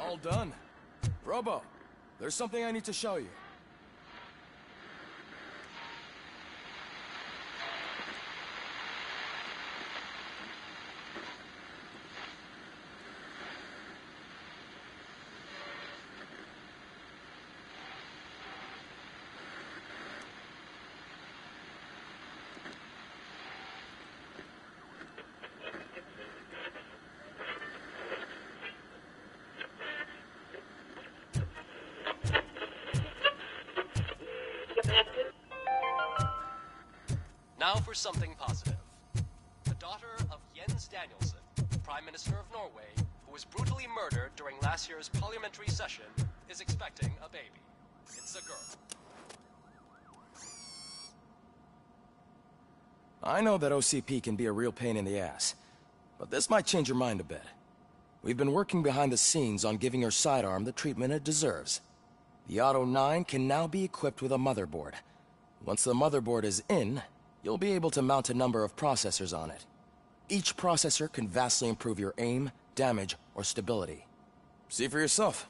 All done. Robo, there's something I need to show you. Now for something positive. The daughter of Jens Danielson, Prime Minister of Norway, who was brutally murdered during last year's parliamentary session, is expecting a baby. It's a girl. I know that OCP can be a real pain in the ass, but this might change your mind a bit. We've been working behind the scenes on giving her sidearm the treatment it deserves. The Auto 9 can now be equipped with a motherboard. Once the motherboard is in, you'll be able to mount a number of processors on it. Each processor can vastly improve your aim, damage, or stability. See for yourself.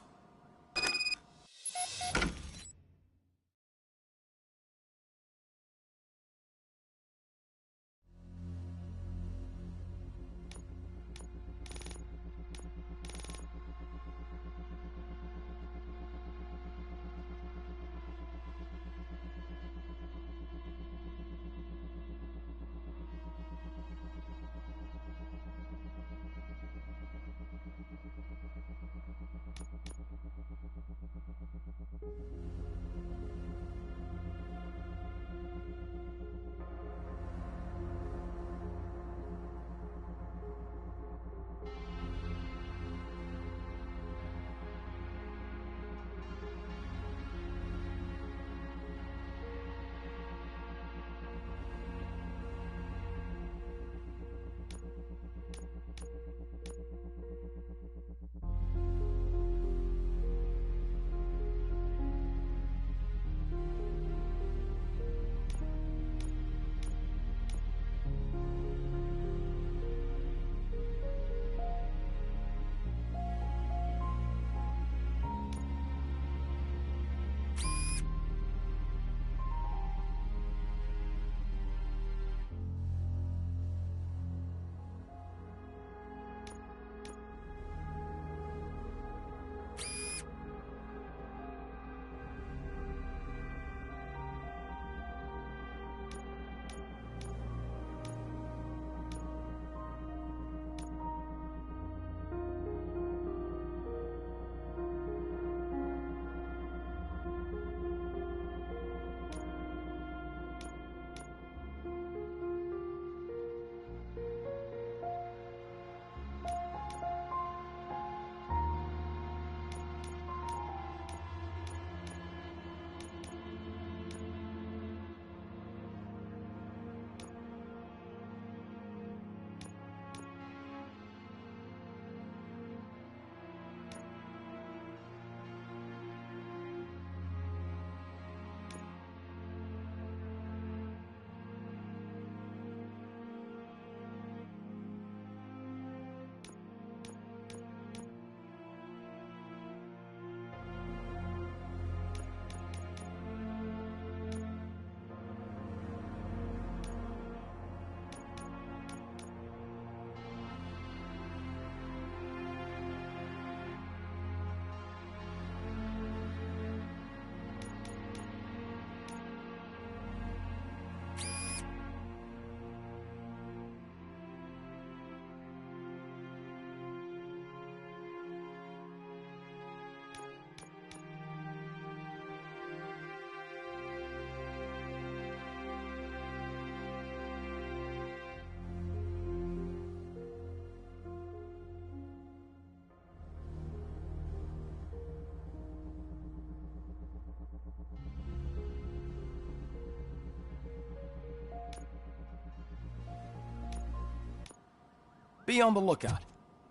Be on the lookout.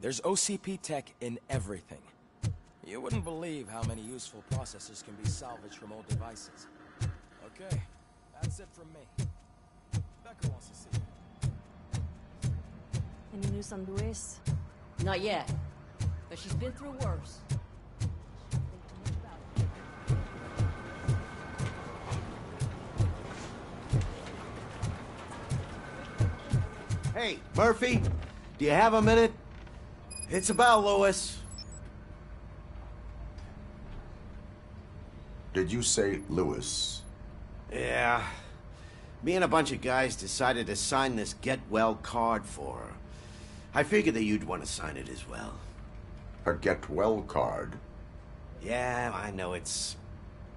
There's OCP tech in everything. You wouldn't believe how many useful processors can be salvaged from old devices. Okay, that's it from me. Becca wants to see you. Any news on Luis? Not yet, but she's been through worse. Hey, Murphy, do you have a minute? It's about Lewis. Did you say Lewis? Yeah. Me and a bunch of guys decided to sign this get well card for her. I figured that you'd want to sign it as well. A get well card? Yeah, I know it's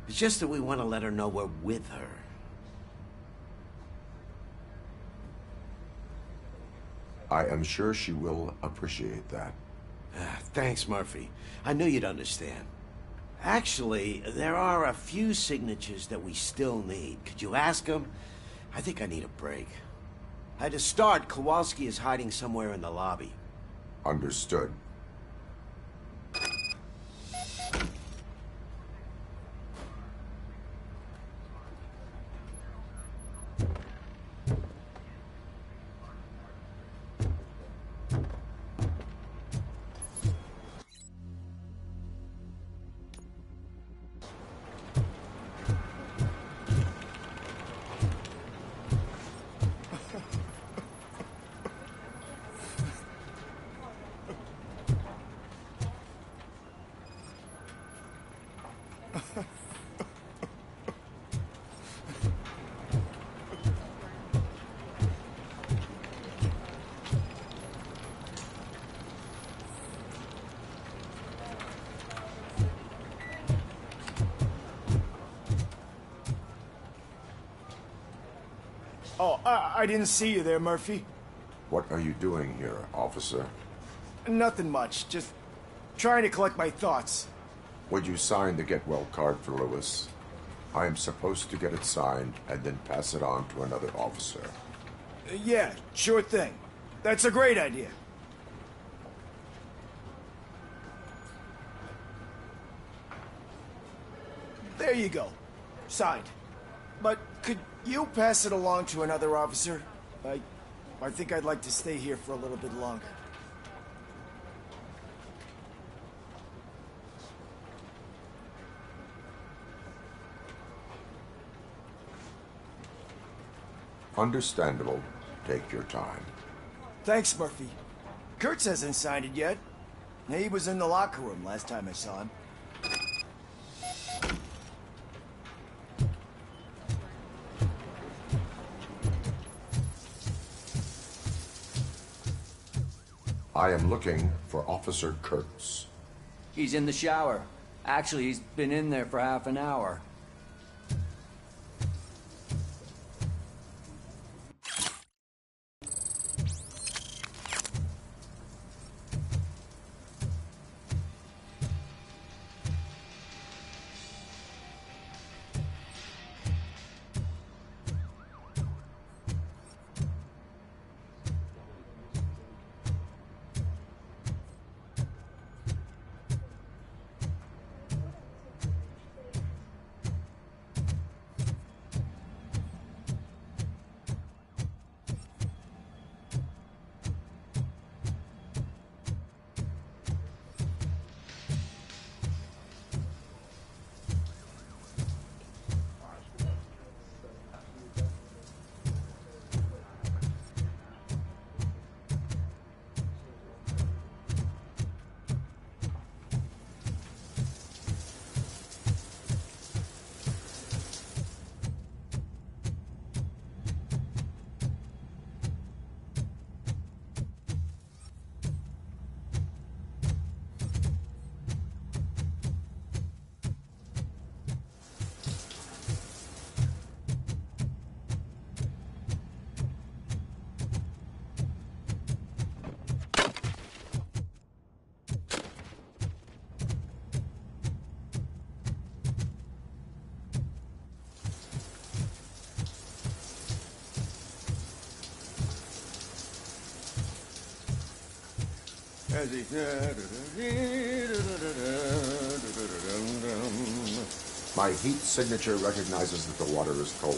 just that we want to let her know we're with her. I am sure she will appreciate that. Thanks, Murphy. I knew you'd understand. Actually, there are a few signatures that we still need. Could you ask them? I think I need a break. To start, Kowalski is hiding somewhere in the lobby. Understood. Oh, I didn't see you there, Murphy. What are you doing here, officer? Nothing much, just trying to collect my thoughts. Would you sign the get well card for Lewis? I am supposed to get it signed and then pass it on to another officer. Yeah, sure thing. That's a great idea. There you go. Signed. But could you pass it along to another officer? I think I'd like to stay here for a little bit longer. Understandable. Take your time. Thanks, Murphy. Kurtz hasn't signed it yet. He was in the locker room last time I saw him. I am looking for Officer Kurtz. He's in the shower. Actually, he's been in there for half an hour. My heat signature recognizes that the water is cold.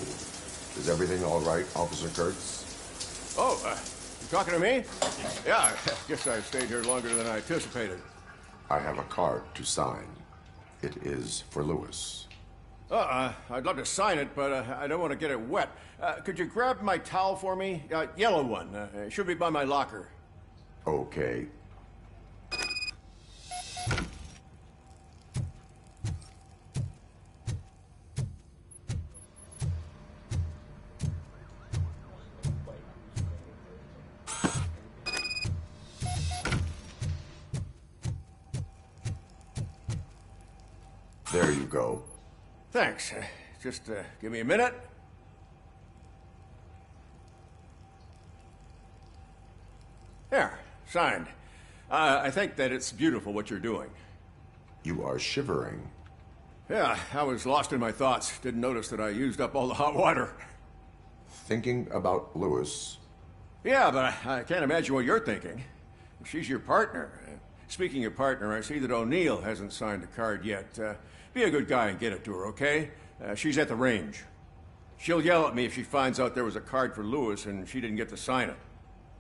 Is everything all right, Officer Kurtz? Oh, you talking to me? Yeah, I guess I stayed here longer than I anticipated. I have a card to sign. It is for Lewis. I'd love to sign it, but I don't want to get it wet. Could you grab my towel for me? Yellow one. It should be by my locker. Okay. There you go. Thanks. Just give me a minute. There, signed. I think that it's beautiful what you're doing. You are shivering. Yeah, I was lost in my thoughts. Didn't notice that I used up all the hot water. Thinking about Lewis. Yeah, but I can't imagine what you're thinking. She's your partner. Speaking of partner, I see that O'Neill hasn't signed a card yet. Be a good guy and get it to her, okay? She's at the range. She'll yell at me if she finds out there was a card for Lewis and she didn't get to sign it.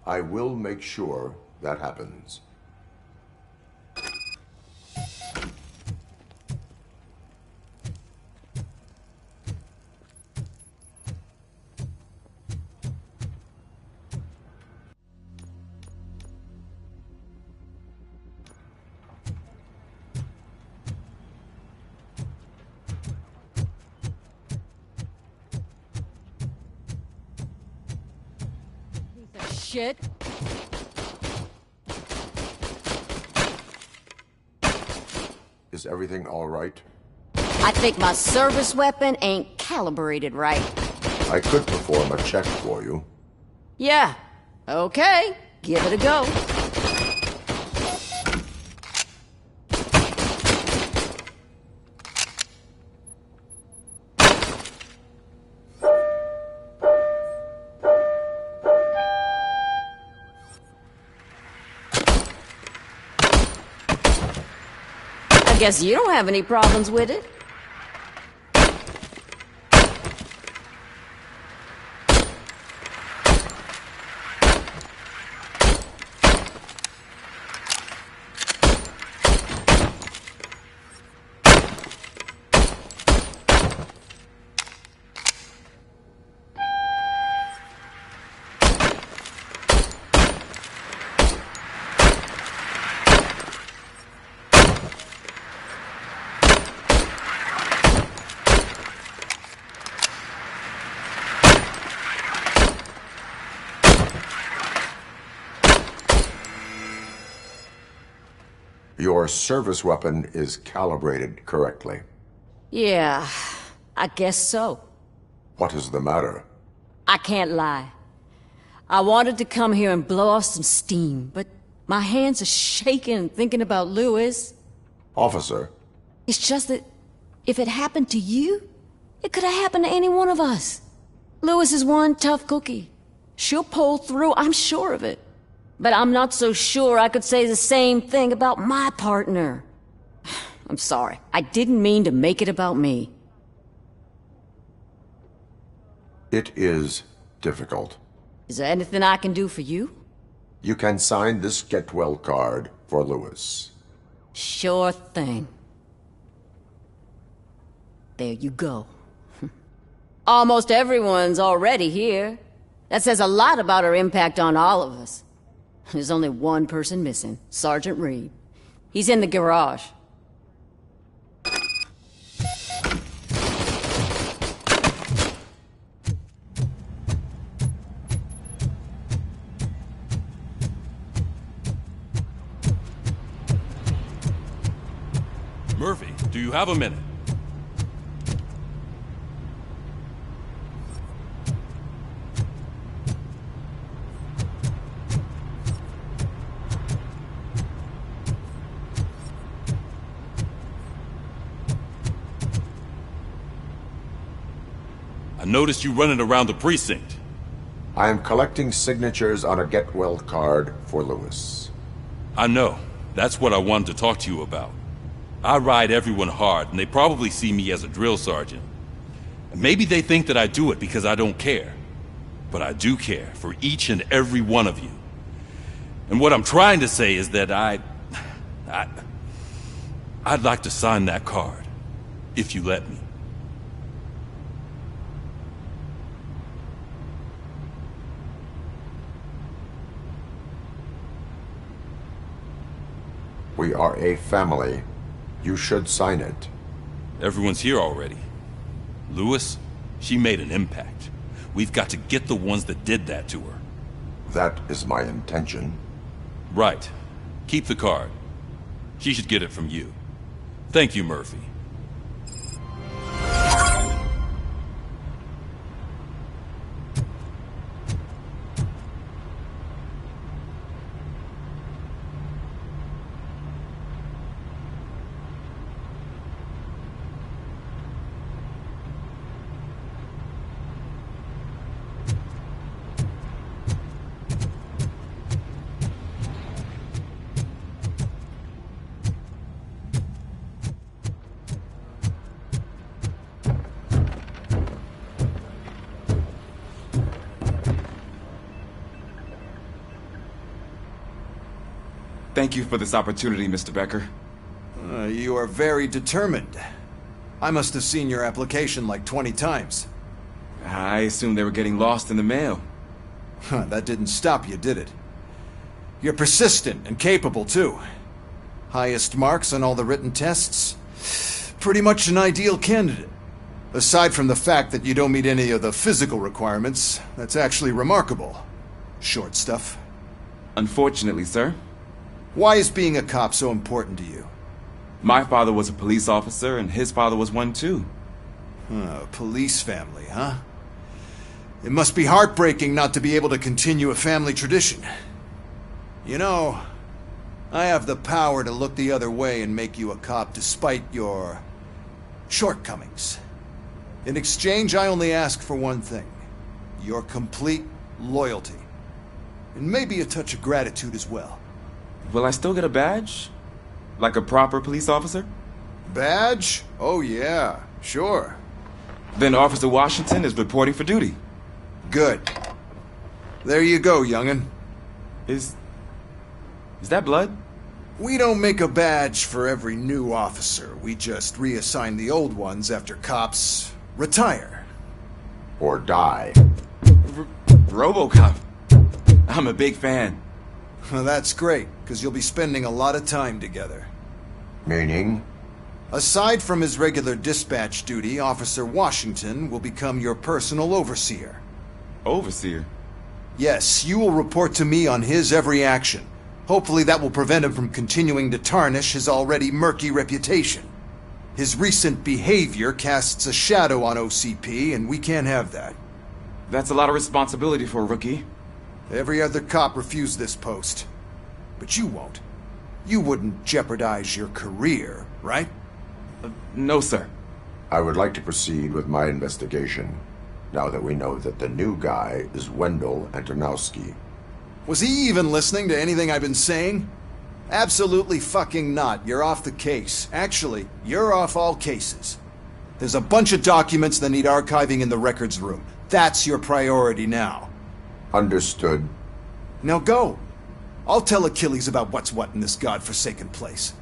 I will make sure that happens. Shit. Is everything all right? I think my service weapon ain't calibrated right. I could perform a check for you. Yeah. Okay. Give it a go. I guess you don't have any problems with it. Your service weapon is calibrated correctly. Yeah, I guess so. What is the matter? I can't lie. I wanted to come here and blow off some steam, but my hands are shaking thinking about Lewis. Officer. It's just that if it happened to you, it could have happened to any one of us. Lewis is one tough cookie. She'll pull through, I'm sure of it. But I'm not so sure I could say the same thing about my partner. I'm sorry. I didn't mean to make it about me. It is difficult. Is there anything I can do for you? You can sign this get well card for Lewis. Sure thing. There you go. Almost everyone's already here. That says a lot about her impact on all of us. There's only one person missing, Sergeant Reed. He's in the garage. Murphy, do you have a minute? I noticed you running around the precinct. I am collecting signatures on a get well card for Lewis. I know. That's what I wanted to talk to you about. I ride everyone hard, and they probably see me as a drill sergeant. And maybe they think that I do it because I don't care. But I do care for each and every one of you. And what I'm trying to say is that I'd like to sign that card, if you let me. We are a family. You should sign it. Everyone's here already. Lewis, she made an impact. We've got to get the ones that did that to her. That is my intention. Right. Keep the card. She should get it from you. Thank you, Murphy. Thank you for this opportunity, Mr. Becker. You are very determined. I must have seen your application like 20 times. I assumed they were getting lost in the mail. That didn't stop you, did it? You're persistent and capable, too. Highest marks on all the written tests. Pretty much an ideal candidate. Aside from the fact that you don't meet any of the physical requirements, that's actually remarkable. Short stuff. Unfortunately, sir. Why is being a cop so important to you? My father was a police officer, and his father was one, too. Police family, huh? It must be heartbreaking not to be able to continue a family tradition. You know, I have the power to look the other way and make you a cop despite your shortcomings. In exchange, I only ask for one thing. Your complete loyalty. And maybe a touch of gratitude as well. Will I still get a badge? Like a proper police officer? Badge? Oh yeah, sure. Then Officer Washington is reporting for duty. Good. There you go, young'un. Is that blood? We don't make a badge for every new officer. We just reassign the old ones after cops retire. Or die. Robocop. I'm a big fan. Well, that's great, because you'll be spending a lot of time together. Meaning? Aside from his regular dispatch duty, Officer Washington will become your personal overseer. Overseer? Yes, you will report to me on his every action. Hopefully that will prevent him from continuing to tarnish his already murky reputation. His recent behavior casts a shadow on OCP, and we can't have that. That's a lot of responsibility for a rookie. Every other cop refused this post. But you won't. You wouldn't jeopardize your career, right? No, sir. I would like to proceed with my investigation, now that we know that the new guy is Wendell Antonowski. Was he even listening to anything I've been saying? Absolutely fucking not. You're off the case. Actually, you're off all cases. There's a bunch of documents that need archiving in the records room. That's your priority now. Understood. Now go. I'll tell Achilles about what's what in this godforsaken place.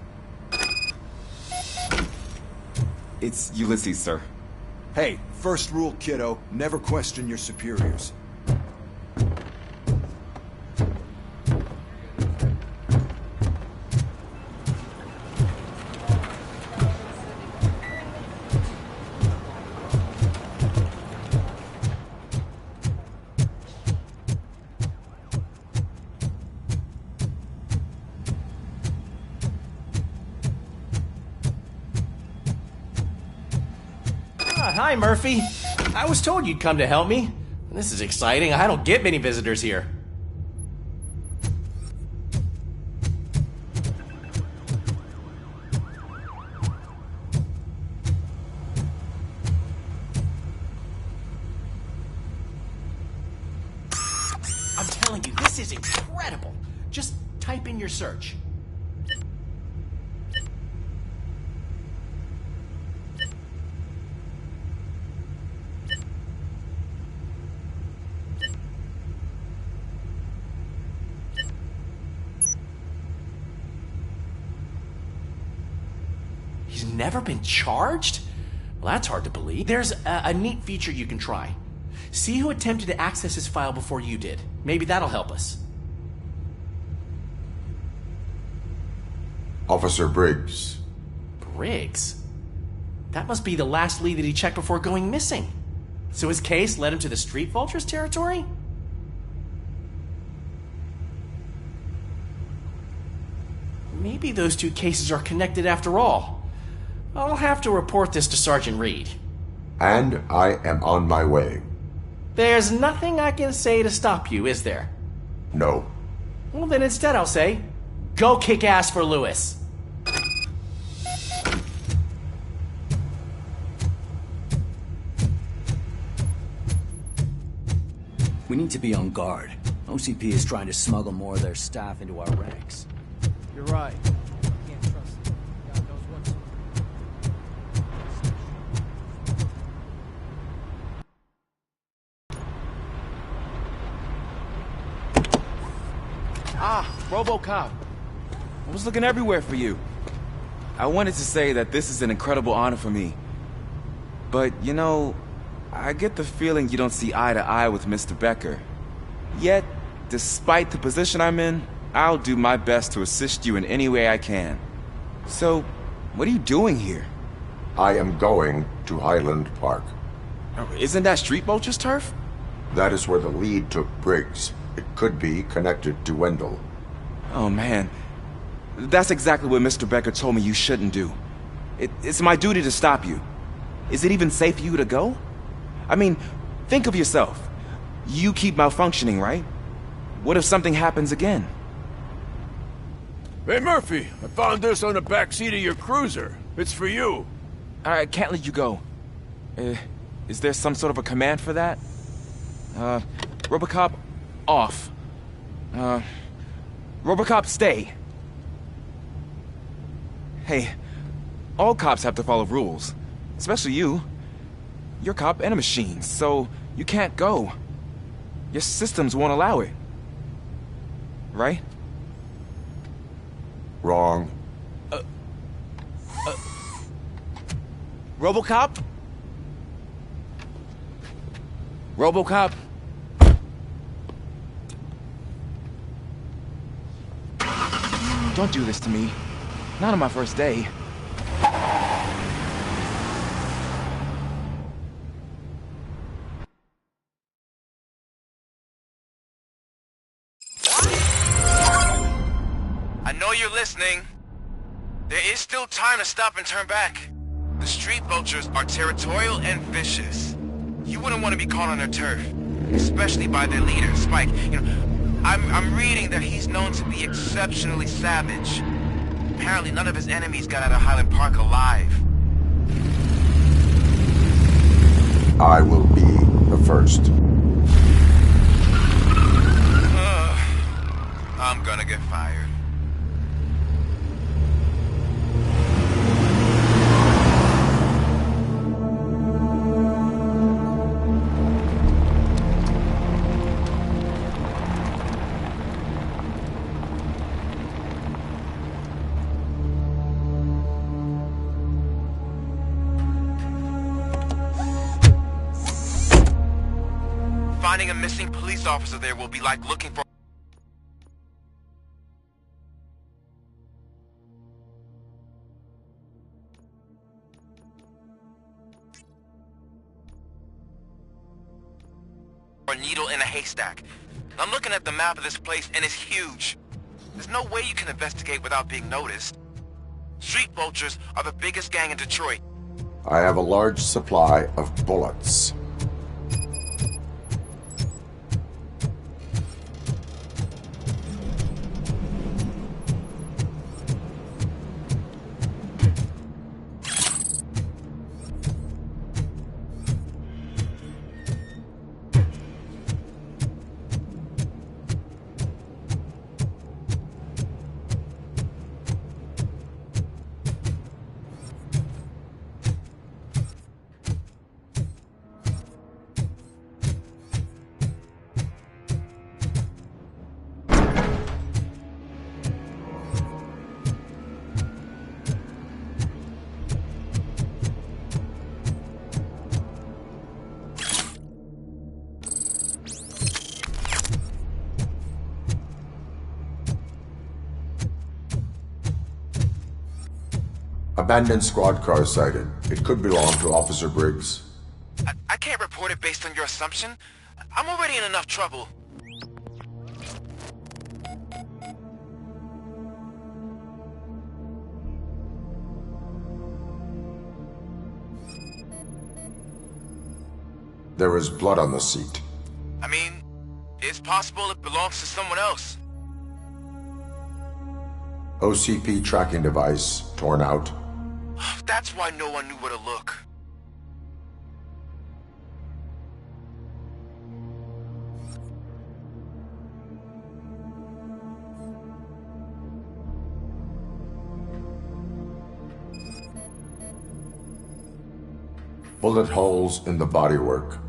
It's Ulysses, sir. Hey, first rule, kiddo, never question your superiors. Hi, Murphy. I was told you'd come to help me. This is exciting. I don't get many visitors here. I'm telling you, this is incredible. Just type in your search. He's never been charged? Well, that's hard to believe. There's a neat feature you can try. See who attempted to access his file before you did. Maybe that'll help us. Officer Briggs. Briggs? That must be the last lead that he checked before going missing. So his case led him to the Street Vultures territory? Maybe those two cases are connected after all. I'll have to report this to Sergeant Reed. And I am on my way. There's nothing I can say to stop you, is there? No. Well, then instead I'll say, go kick ass for Lewis. We need to be on guard. OCP is trying to smuggle more of their staff into our ranks. You're right. Can't trust them. God knows what's... Ah, Robocop. I was looking everywhere for you. I wanted to say that this is an incredible honor for me. But, you know, I get the feeling you don't see eye to eye with Mr. Becker. Yet, despite the position I'm in, I'll do my best to assist you in any way I can. So, what are you doing here? I am going to Highland Park. Isn't that Street Vulture's turf? That is where the lead took Briggs. It could be connected to Wendell. Oh, man. That's exactly what Mr. Becker told me you shouldn't do. It's my duty to stop you. Is it even safe for you to go? I mean, think of yourself. You keep malfunctioning, right? What if something happens again? Hey, Murphy, I found this on the back seat of your cruiser. It's for you. I can't let you go. Is there some sort of a command for that? Robocop, off. Robocop, stay. Hey, all cops have to follow rules. Especially you. You're a cop and a machine, so you can't go. Your systems won't allow it. Right? Wrong. Robocop? Robocop? Don't do this to me. Not on my first day. I know you're listening. There is still time to stop and turn back. The Street Vultures are territorial and vicious. You wouldn't want to be caught on their turf, especially by their leader, Spike. You know, I'm reading that he's known to be exceptionally savage. Apparently none of his enemies got out of Highland Park alive. I will be the first. I'm gonna get fired. Finding a missing police officer there will be like looking for... a needle in a haystack. I'm looking at the map of this place and it's huge. There's no way you can investigate without being noticed. Street Vultures are the biggest gang in Detroit. I have a large supply of bullets. Abandoned squad car sighted. It could belong to Officer Briggs. I can't report it based on your assumption. I'm already in enough trouble. There is blood on the seat. I mean, it's possible it belongs to someone else. OCP tracking device torn out. That's why no one knew where to look. Bullet holes in the bodywork.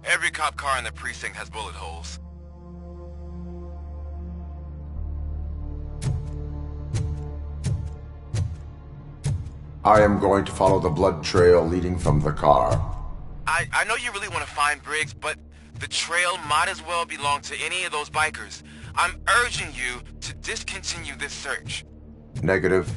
Every cop car in the precinct has bullet holes. I am going to follow the blood trail leading from the car. I know you really want to find Briggs, but the trail might as well belong to any of those bikers. I'm urging you to discontinue this search. Negative.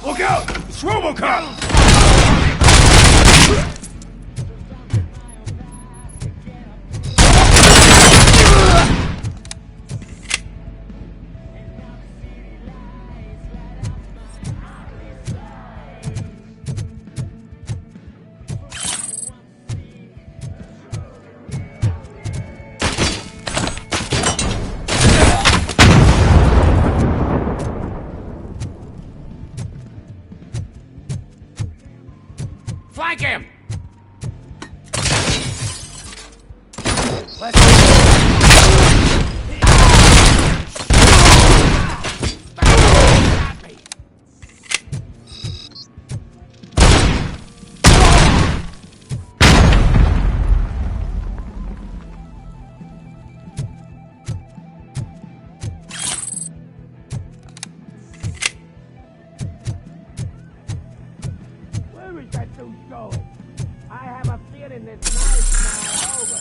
Look out! It's Robocop! lawsuit's going. I have a feeling this night's not over.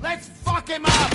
Let's fuck him up!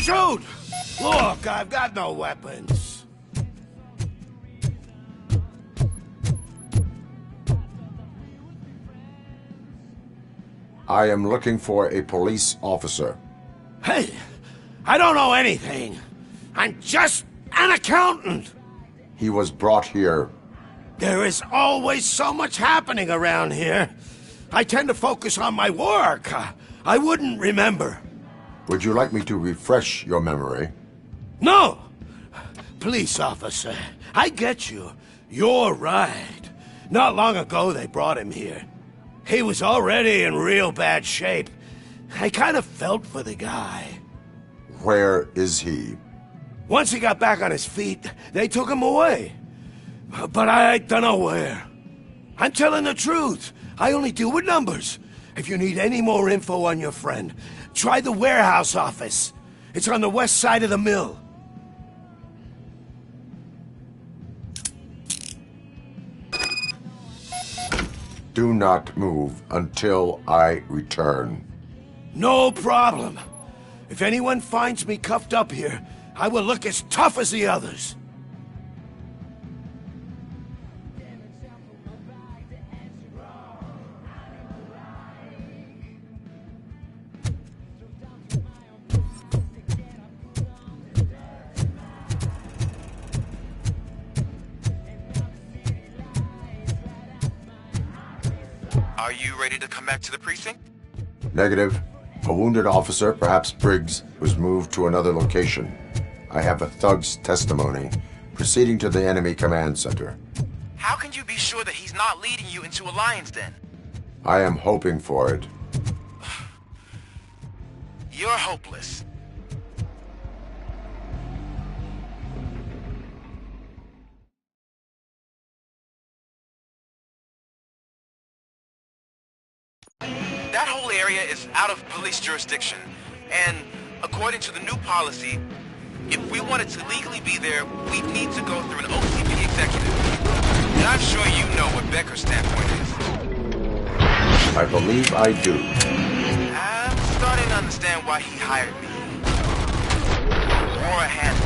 Shoot! Look, I've got no weapons. I am looking for a police officer. Hey, I don't know anything. I'm just an accountant. He was brought here. There is always so much happening around here. I tend to focus on my work. I wouldn't remember. Would you like me to refresh your memory? No! Police officer, I get you. You're right. Not long ago they brought him here. He was already in real bad shape. I kind of felt for the guy. Where is he? Once he got back on his feet, they took him away. But I don't know where. I'm telling the truth. I only deal with numbers. If you need any more info on your friend, try the warehouse office. It's on the west side of the mill. Do not move until I return. No problem. If anyone finds me cuffed up here, I will look as tough as the others. Are you ready to come back to the precinct? Negative. A wounded officer, perhaps Briggs, was moved to another location. I have a thug's testimony, proceeding to the enemy command center. How can you be sure that he's not leading you into a lion's den? I am hoping for it. You're hopeless. That whole area is out of police jurisdiction, and according to the new policy, if we wanted to legally be there, we'd need to go through an OCP executive. And I'm sure you know what Becker's standpoint is. I believe I do. understand why he hired me. Or a handful.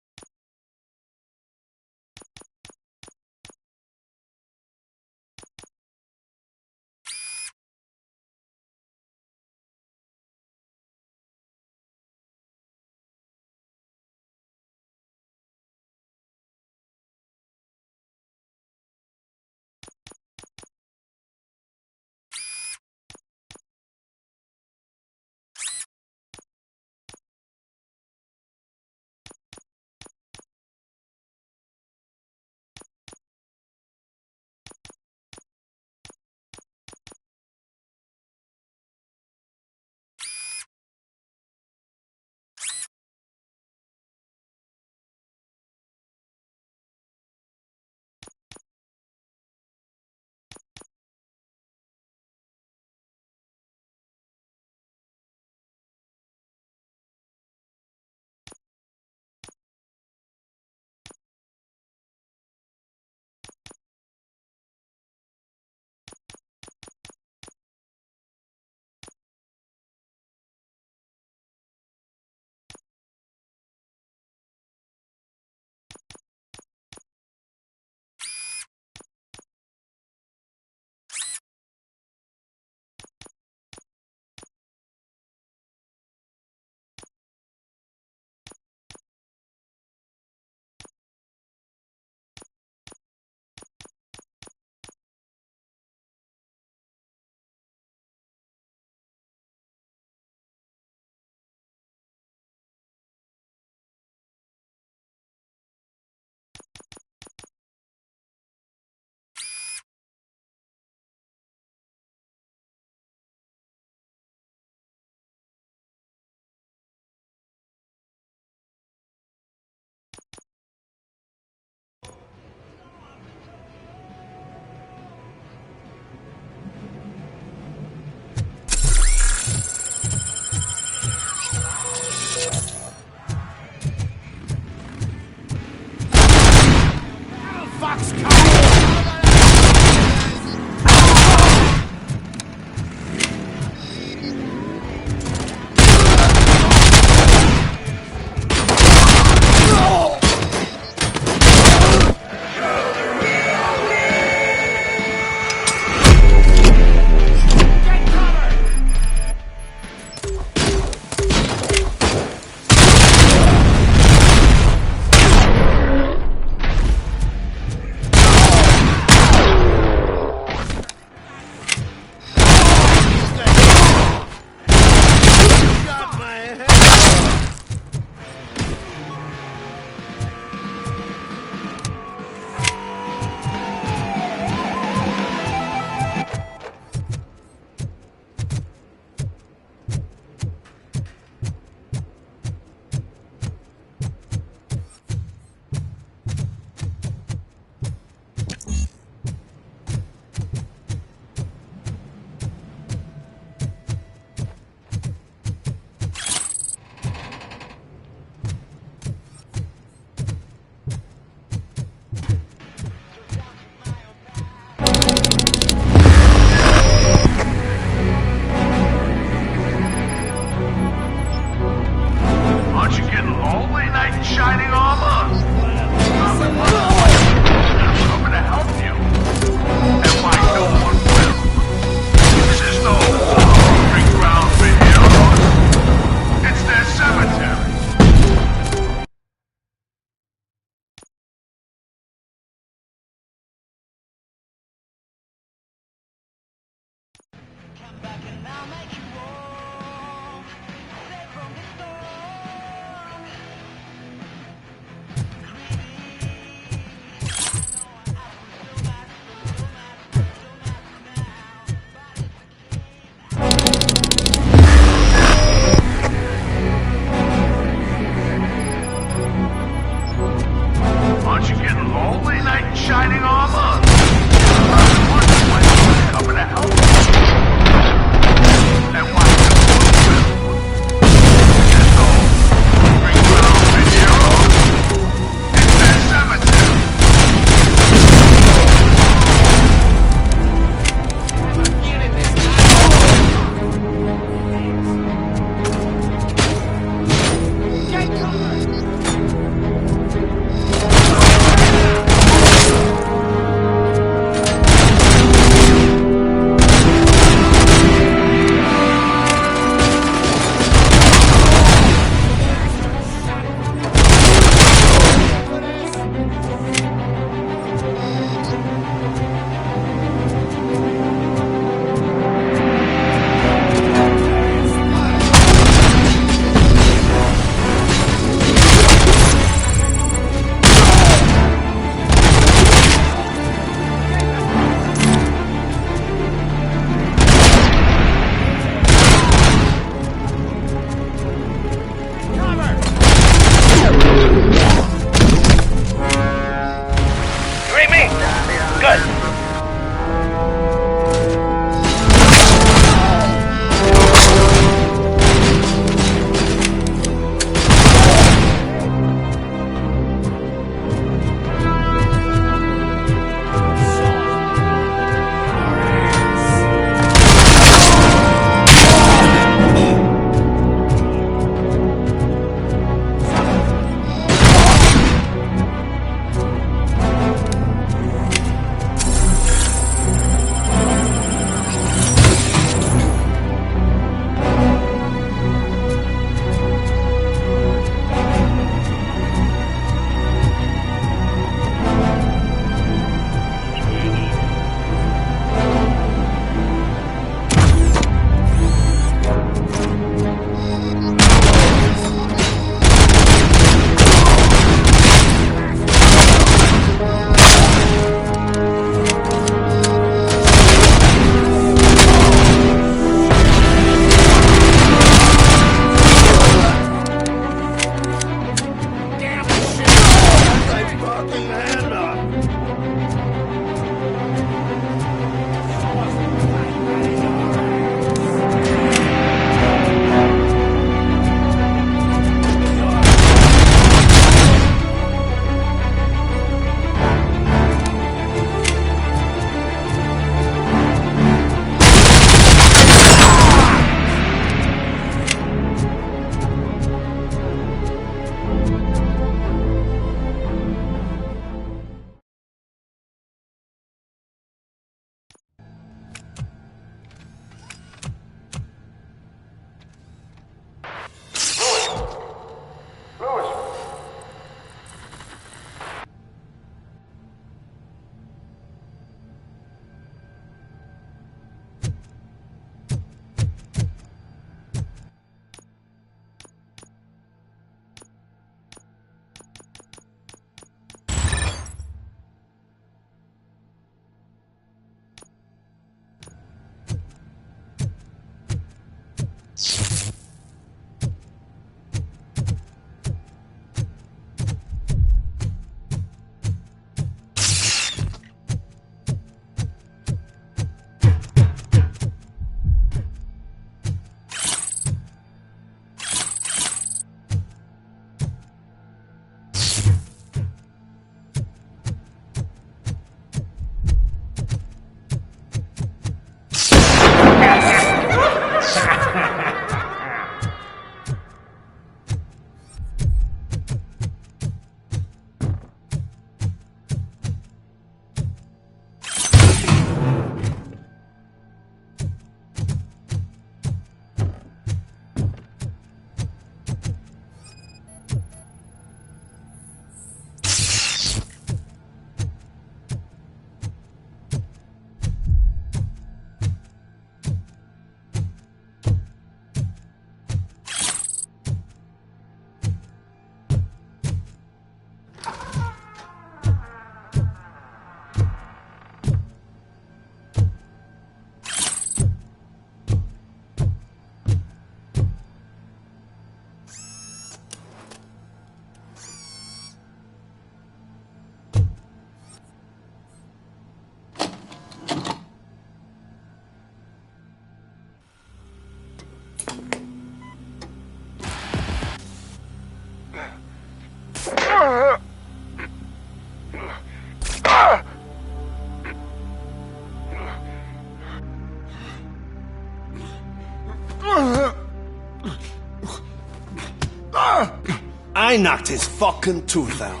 I knocked his fucking tooth out.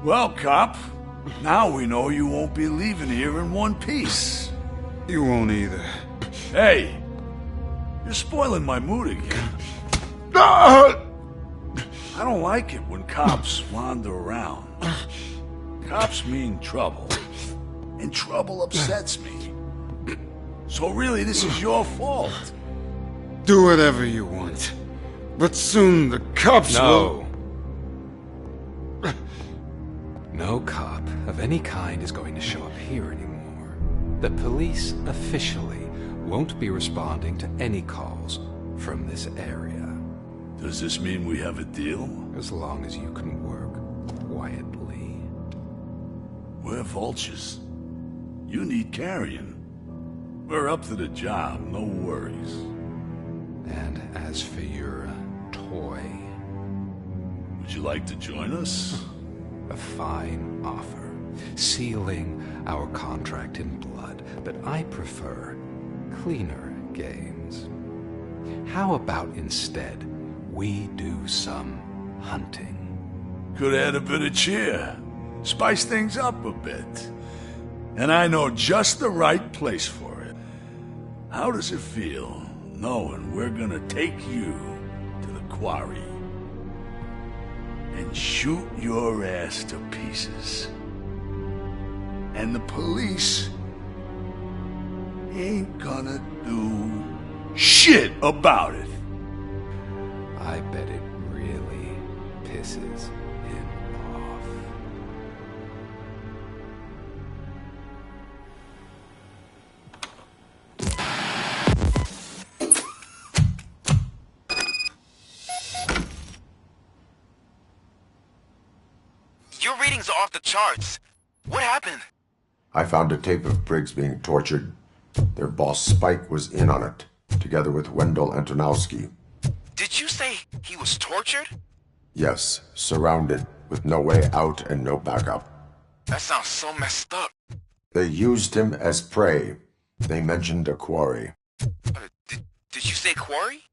Well, cop, now we know you won't be leaving here in one piece. You won't either. Hey, you're spoiling my mood again. I don't like it when cops wander around. Cops mean trouble, and trouble upsets me. So really, this is your fault. Do whatever you want, but soon the cops will... No cop of any kind is going to show up here anymore. The police officially won't be responding to any calls from this area. Does this mean we have a deal? As long as you can work quietly. We're vultures. You need carrying. We're up to the job, no worries. And as for your toy... Would you like to join us? A fine offer, sealing our contract in blood, but I prefer cleaner games. How about instead we do some hunting? Could add a bit of cheer, spice things up a bit. And I know just the right place for it. How does it feel knowing we're gonna take you to the quarry and shoot your ass to pieces? And the police ain't gonna do shit about it. I bet it really pisses him off. Your readings are off the charts. What happened? I found a tape of Briggs being tortured. Their boss Spike was in on it, together with Wendell Antonowski. Did you say he was tortured? Yes, surrounded, with no way out and no backup. That sounds so messed up. They used him as prey. They mentioned a quarry. Did you say quarry?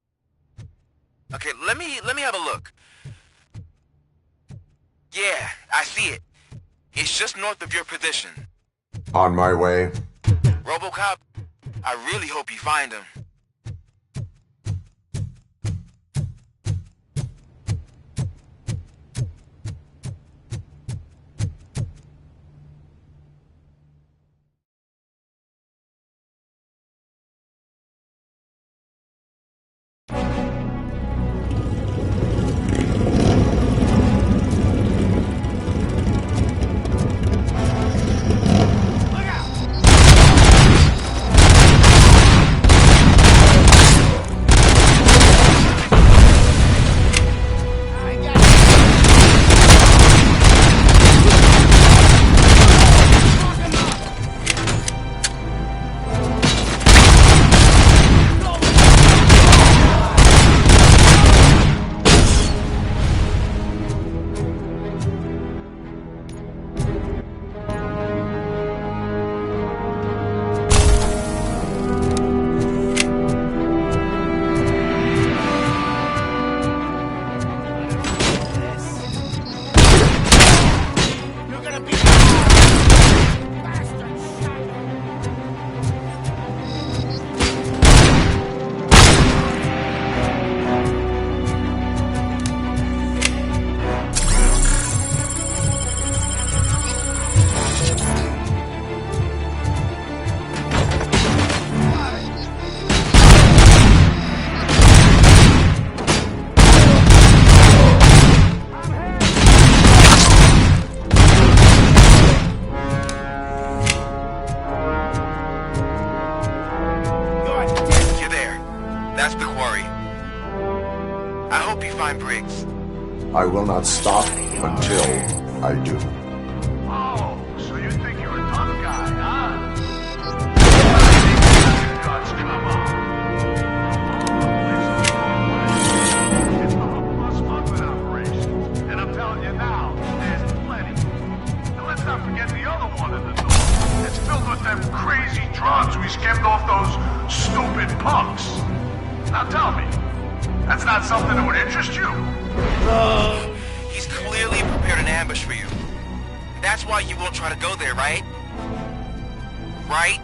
Okay, let me have a look. Yeah, I see it. It's just north of your position. On my way. Robocop, I really hope you find him. I will not stop until I do. Oh, so you think you're a tough guy, huh? Guts, come on. It's the whole smuggling operation. And I'm telling you now, there's plenty. And let's not forget the other one in the door. It's filled with them crazy drugs we skimmed off those stupid punks. Now tell me, That's why you won't try to go there, right? Right?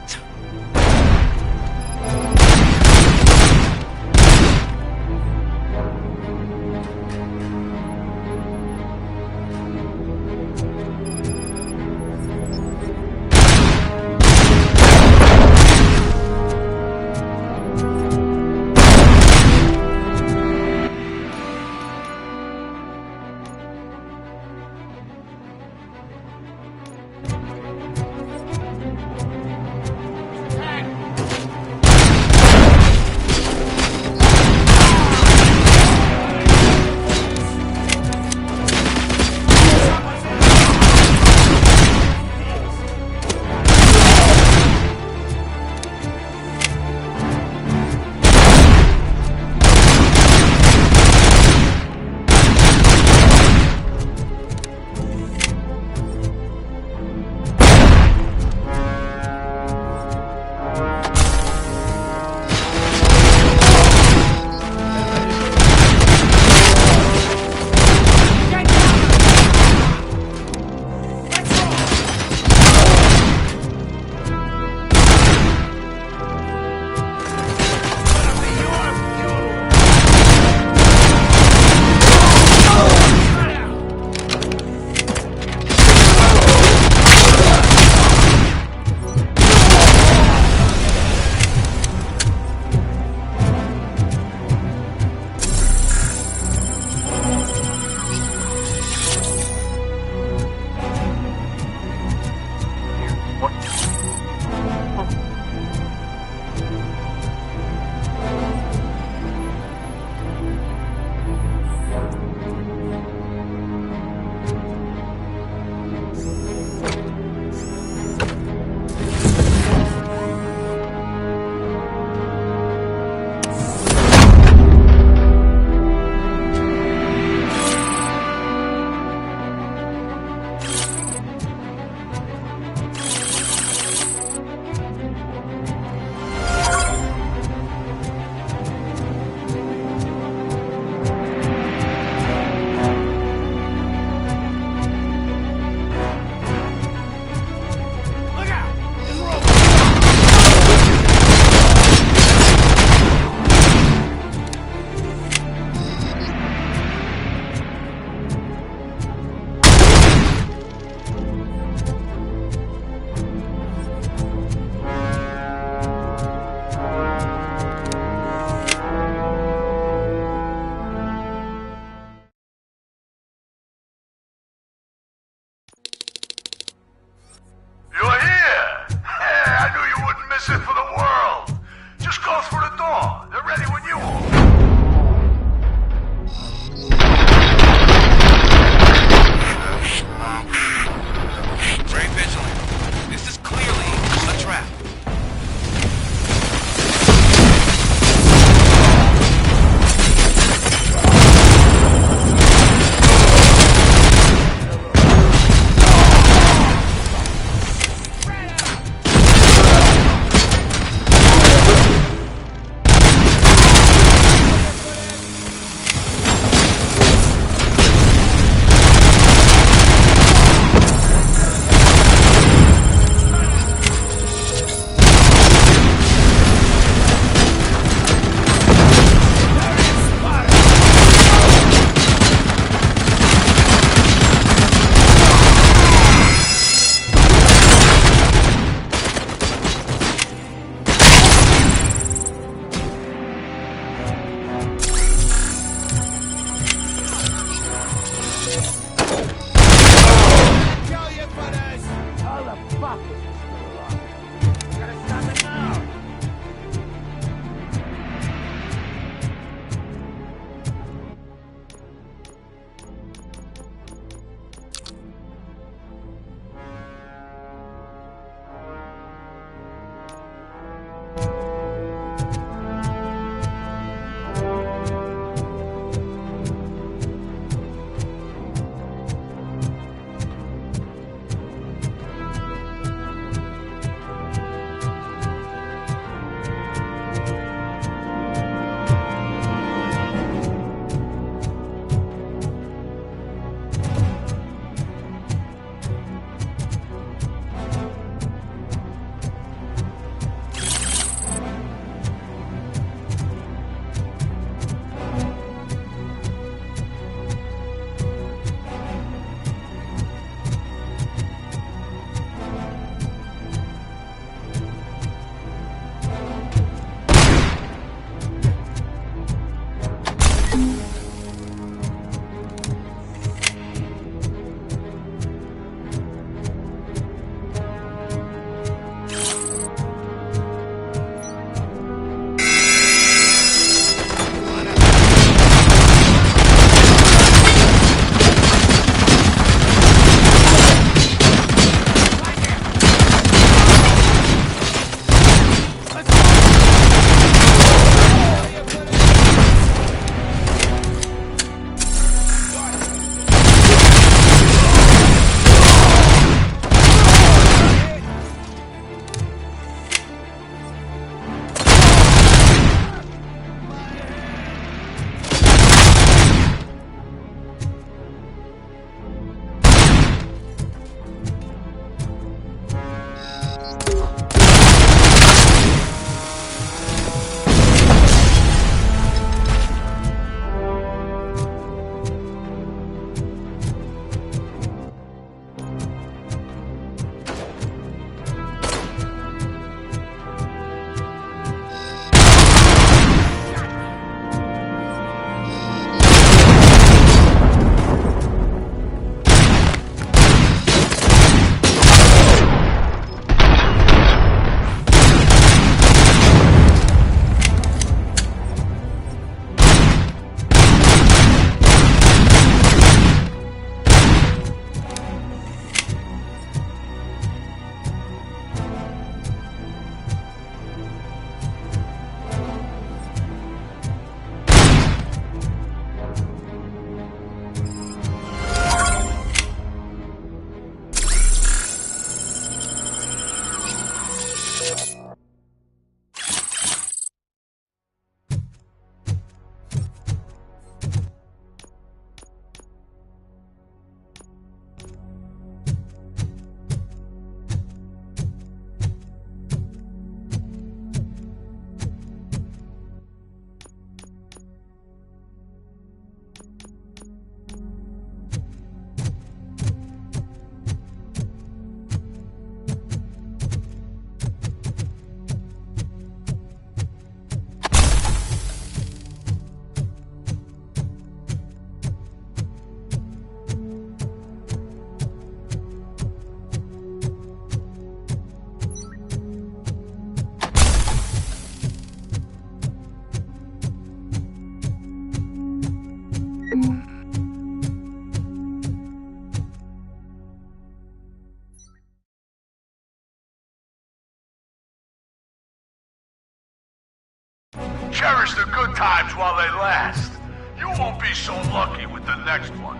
times while they last. You won't be so lucky with the next one.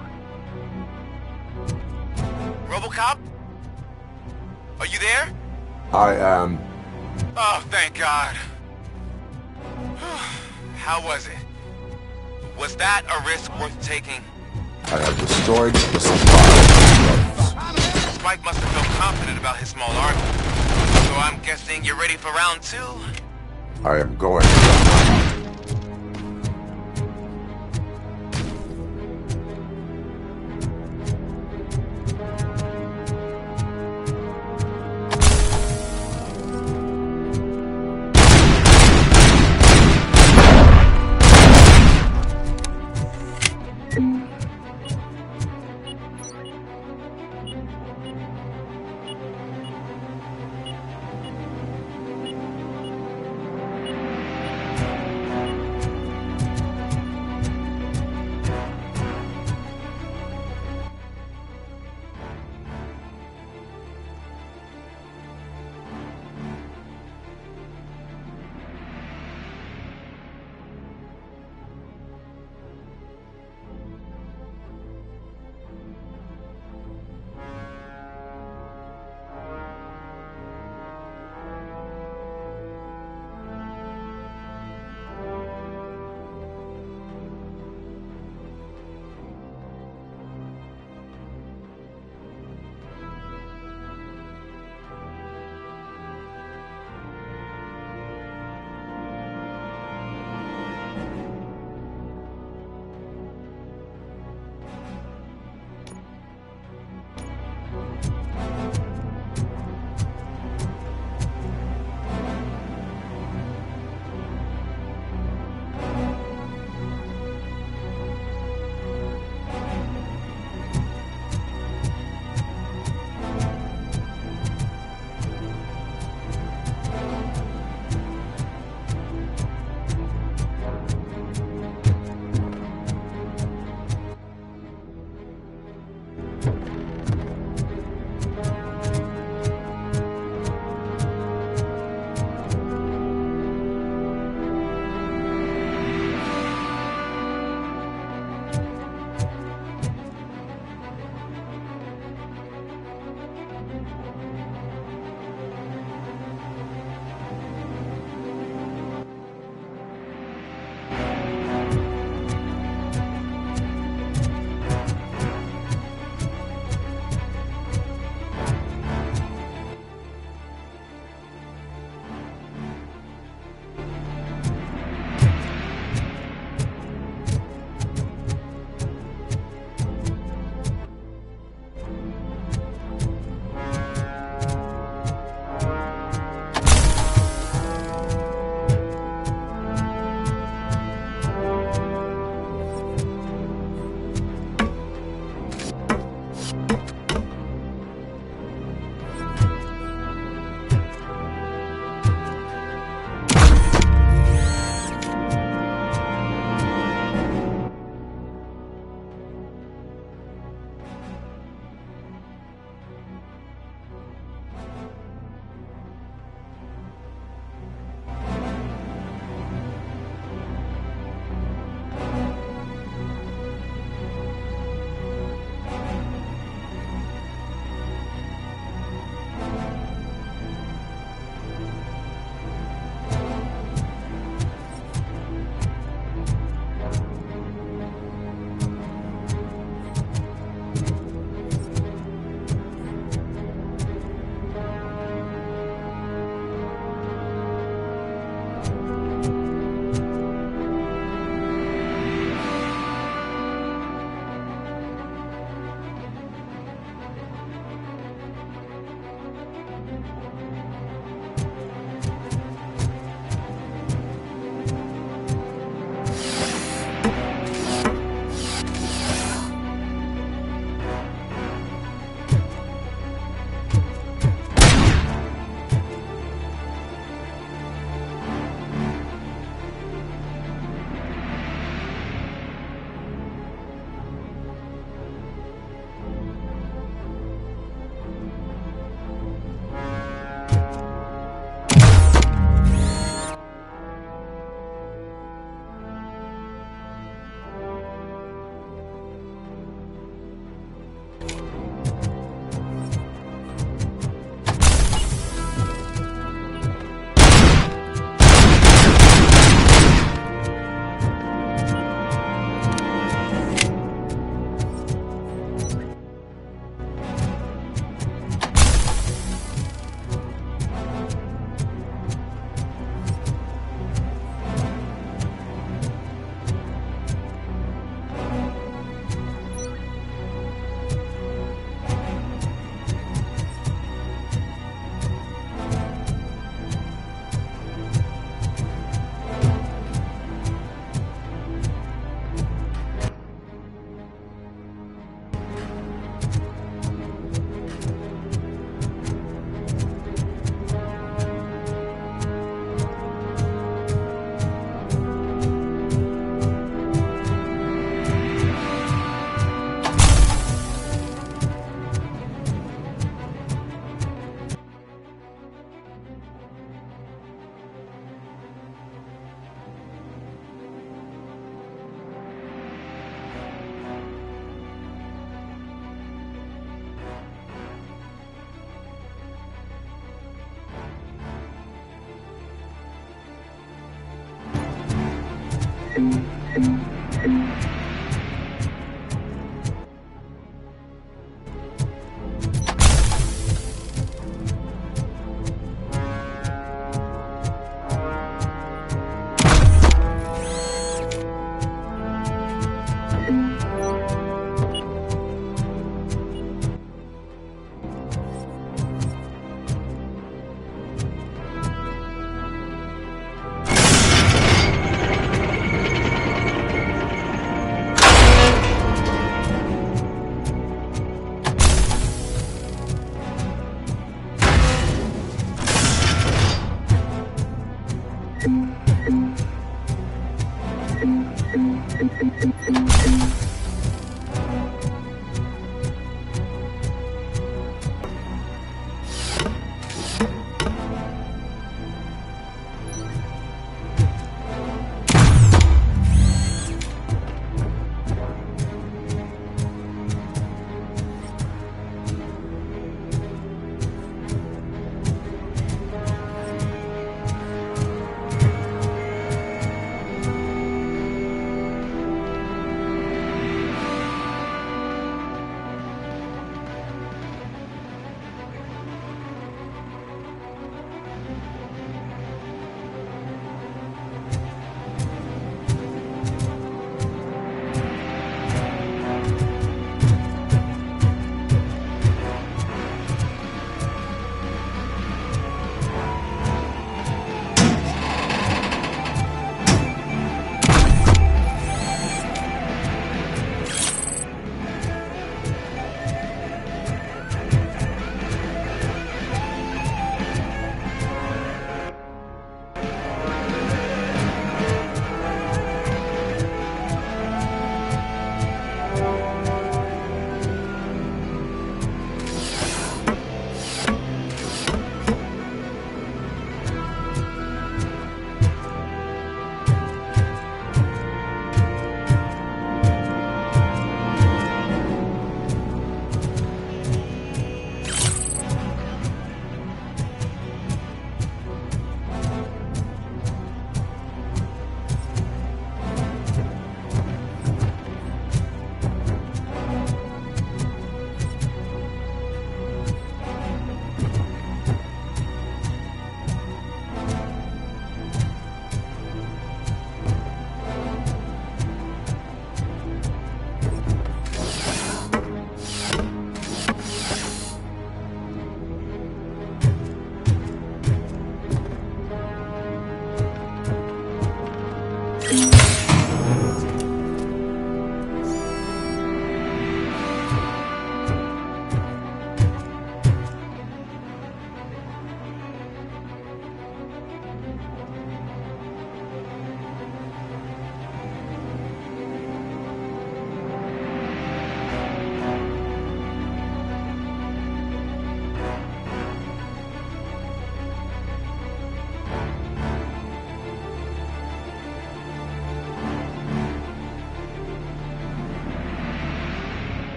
Robocop? Are you there? I am. Oh, thank God. How was it? Was that a risk worth taking? I have destroyed the supply. Spike must have felt confident about his small army. So I'm guessing you're ready for round 2? I am going.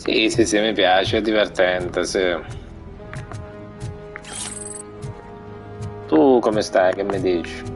Sì, sì, sì, mi piace, è divertente, sì. Tu come stai? Che mi dici?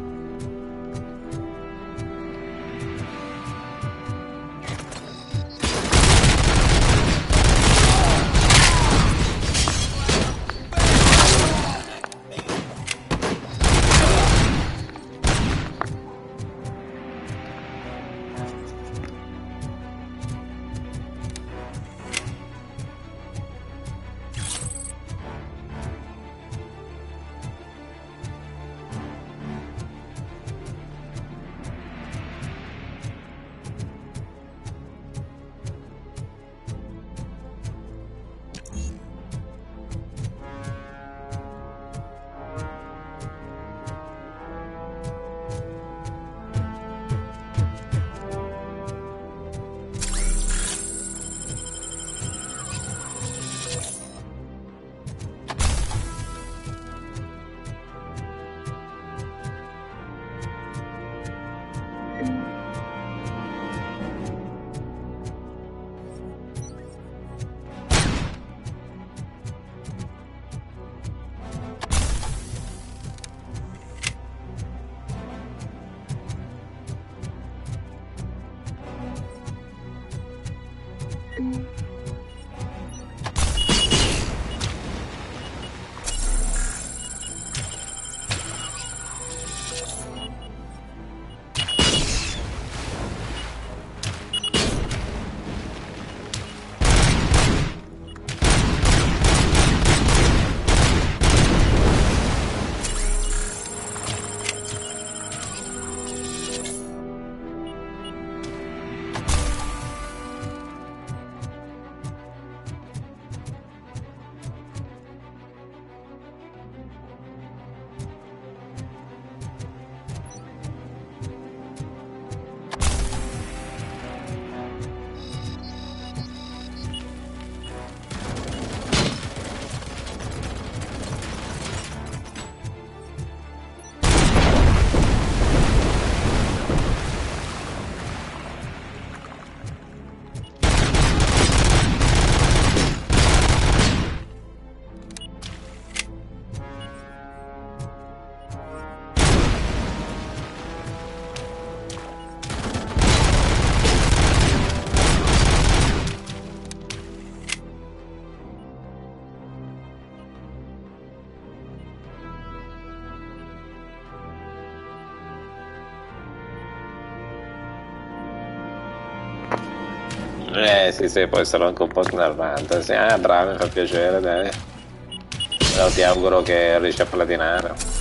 Sì, sì, può essere anche un po' snervante. Sì, bravo, mi fa piacere, dai. Però ti auguro che riesci a platinare.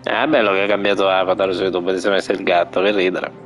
È bello che ha cambiato avatar su YouTube, ti sei messo il gatto, che ridere.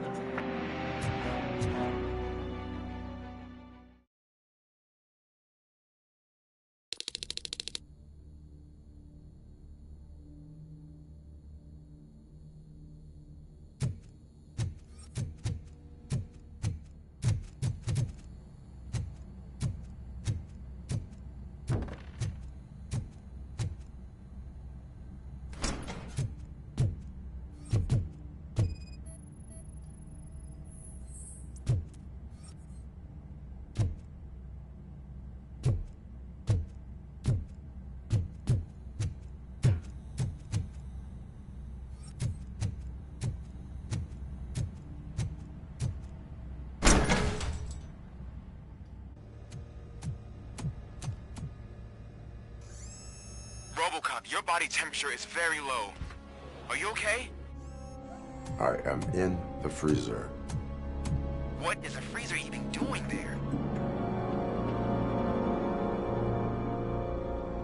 Robocop, your body temperature is very low. Are you okay? I am in the freezer. What is a freezer even doing there?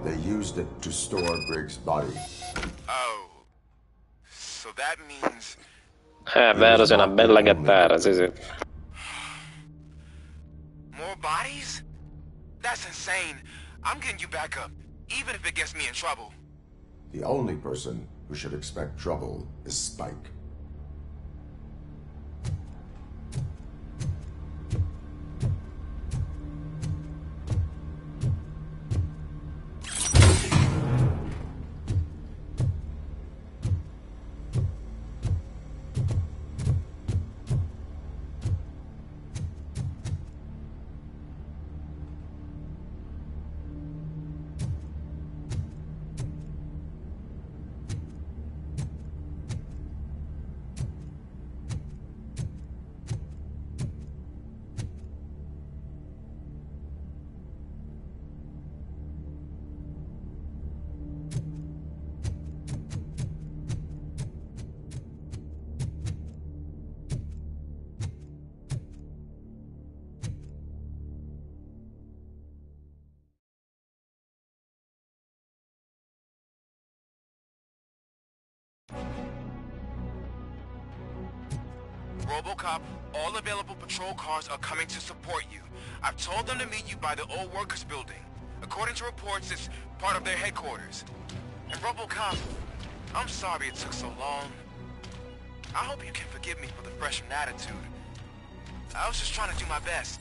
They used it to store Briggs' body. Oh. So that means... vero, sei una bella gattara, sì sì. More bodies? That's insane. I'm getting you back up, even if it gets me in trouble. The only person who should expect trouble is Spike. Robocop, all available patrol cars are coming to support you. I've told them to meet you by the old workers building. According to reports, it's part of their headquarters. And Robocop, I'm sorry it took so long. I hope you can forgive me for the freshman attitude. I was just trying to do my best.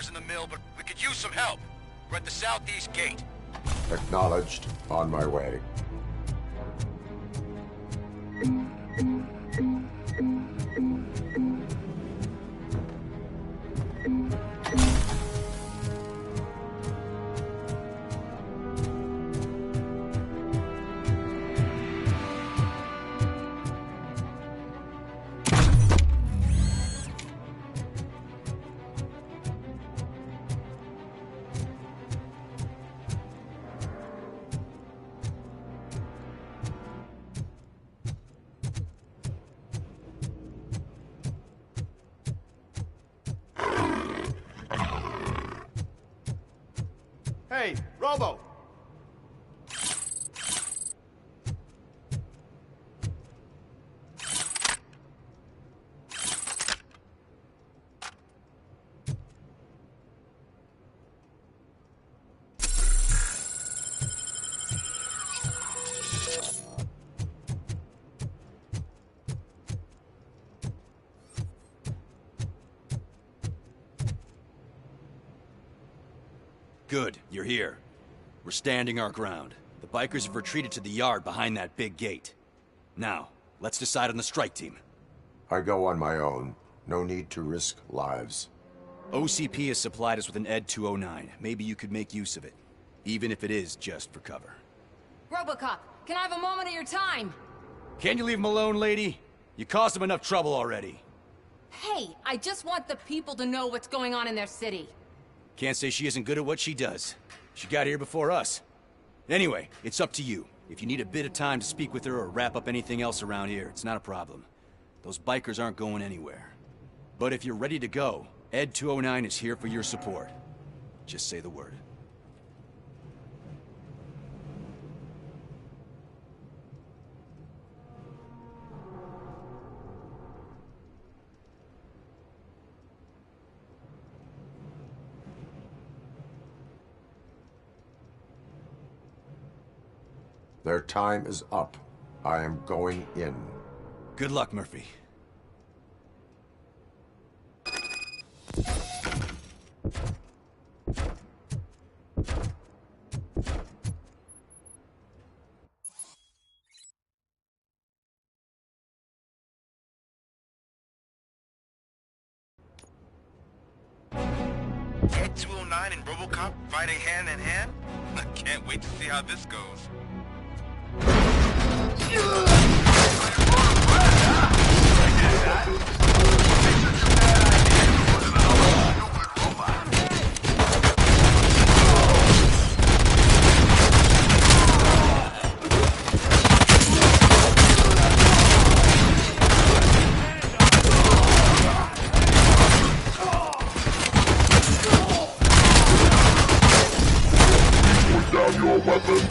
In the mill, but we could use some help. We're at the southeast gate. Acknowledged. On my way. Hey, Robo! Good, you're here. We're standing our ground. The bikers have retreated to the yard behind that big gate. Now, let's decide on the strike team. I go on my own. No need to risk lives. OCP has supplied us with an ED 209. Maybe you could make use of it, even if it is just for cover. Robocop, can I have a moment of your time? Can you leave him alone, lady? You caused him enough trouble already. Hey, I just want the people to know what's going on in their city. Can't say she isn't good at what she does. She got here before us. Anyway, it's up to you. If you need a bit of time to speak with her or wrap up anything else around here, it's not a problem. Those bikers aren't going anywhere. But if you're ready to go, ED 209 is here for your support. Just say the word. Their time is up. I am going in. Good luck, Murphy. Ed 209 and Robocop fighting hand in hand? I can't wait to see how this goes. Put down your weapon.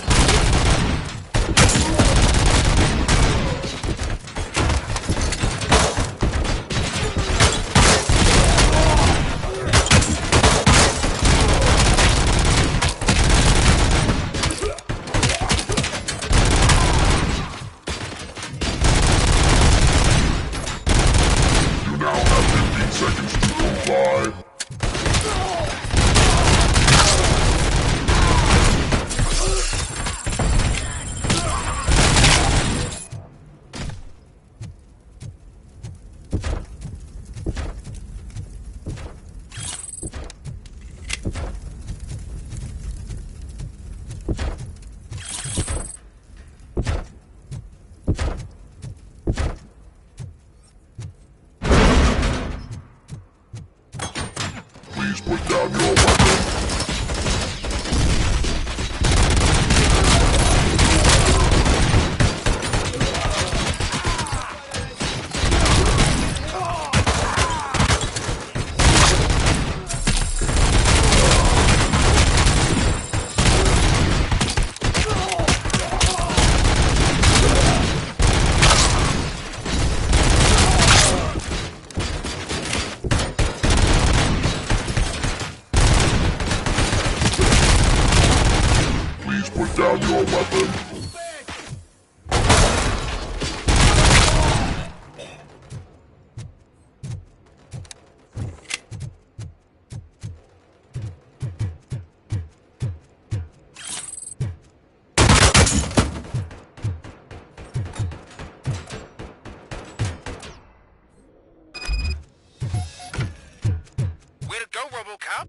You now have 15 seconds to comply. Please put down your weapon. Please put down your weapon. Way to go, Robocop!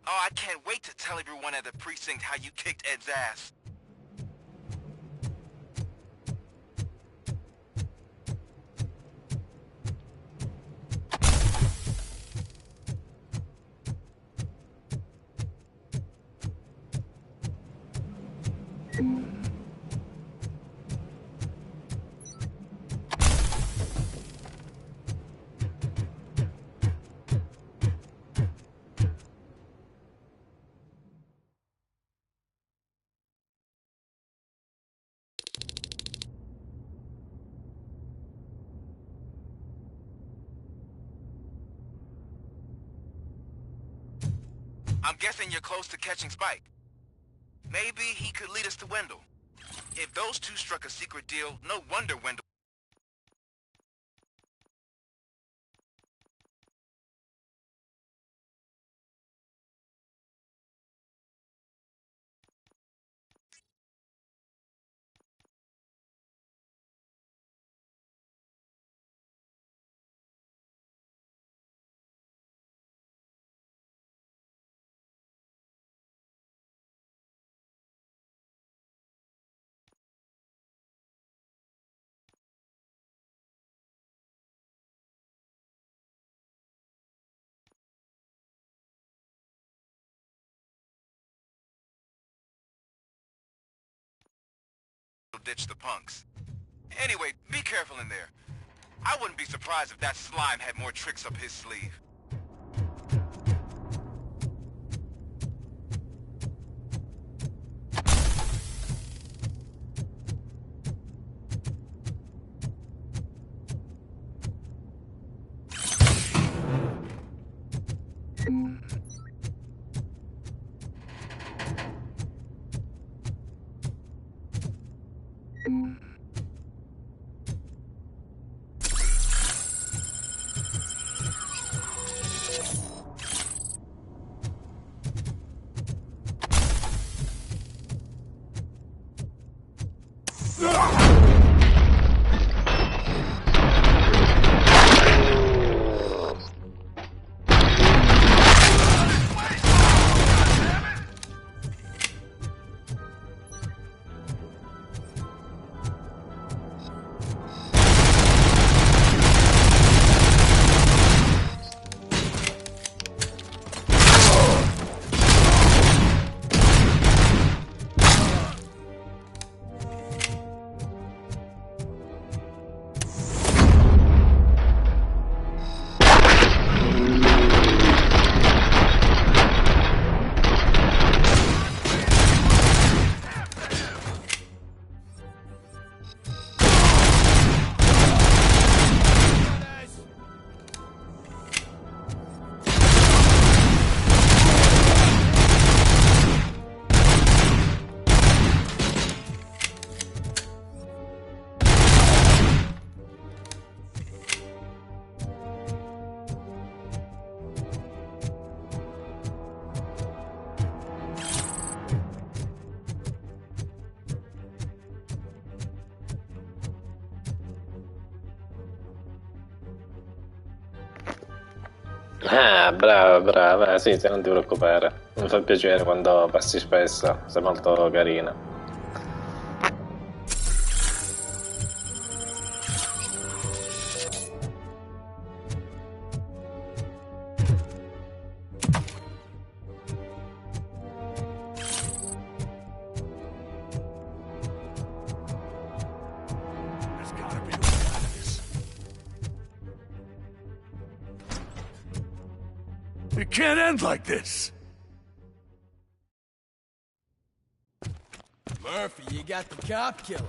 Oh, I can't wait to tell everyone at the precinct how you kicked Ed's ass. I'm guessing you're close to catching Spike. Maybe he could lead us to Wendell. If those two struck a secret deal, no wonder Wendell ditch the punks. Anyway, be careful in there. I wouldn't be surprised if that slime had more tricks up his sleeve. Ah, brava, brava, sì, se non ti preoccupare. Mi fa piacere quando passi spesso, sei molto carina. It can't end like this. Murphy, you got the cop killer.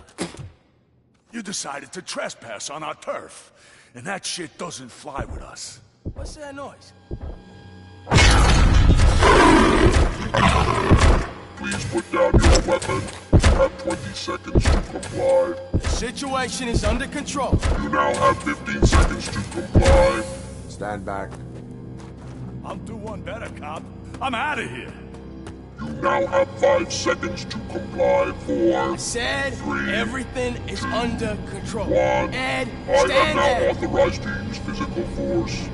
You decided to trespass on our turf, and that shit doesn't fly with us. What's that noise? Please put down your weapon. You have 20 seconds to comply. The situation is under control. You now have 15 seconds to comply. Stand back. I'll do one better, cop. I'm out of here. You now have 5 seconds to comply. 4, I said 3, everything is under control. 1. Ed, I am stand now there. authorized to use physical force.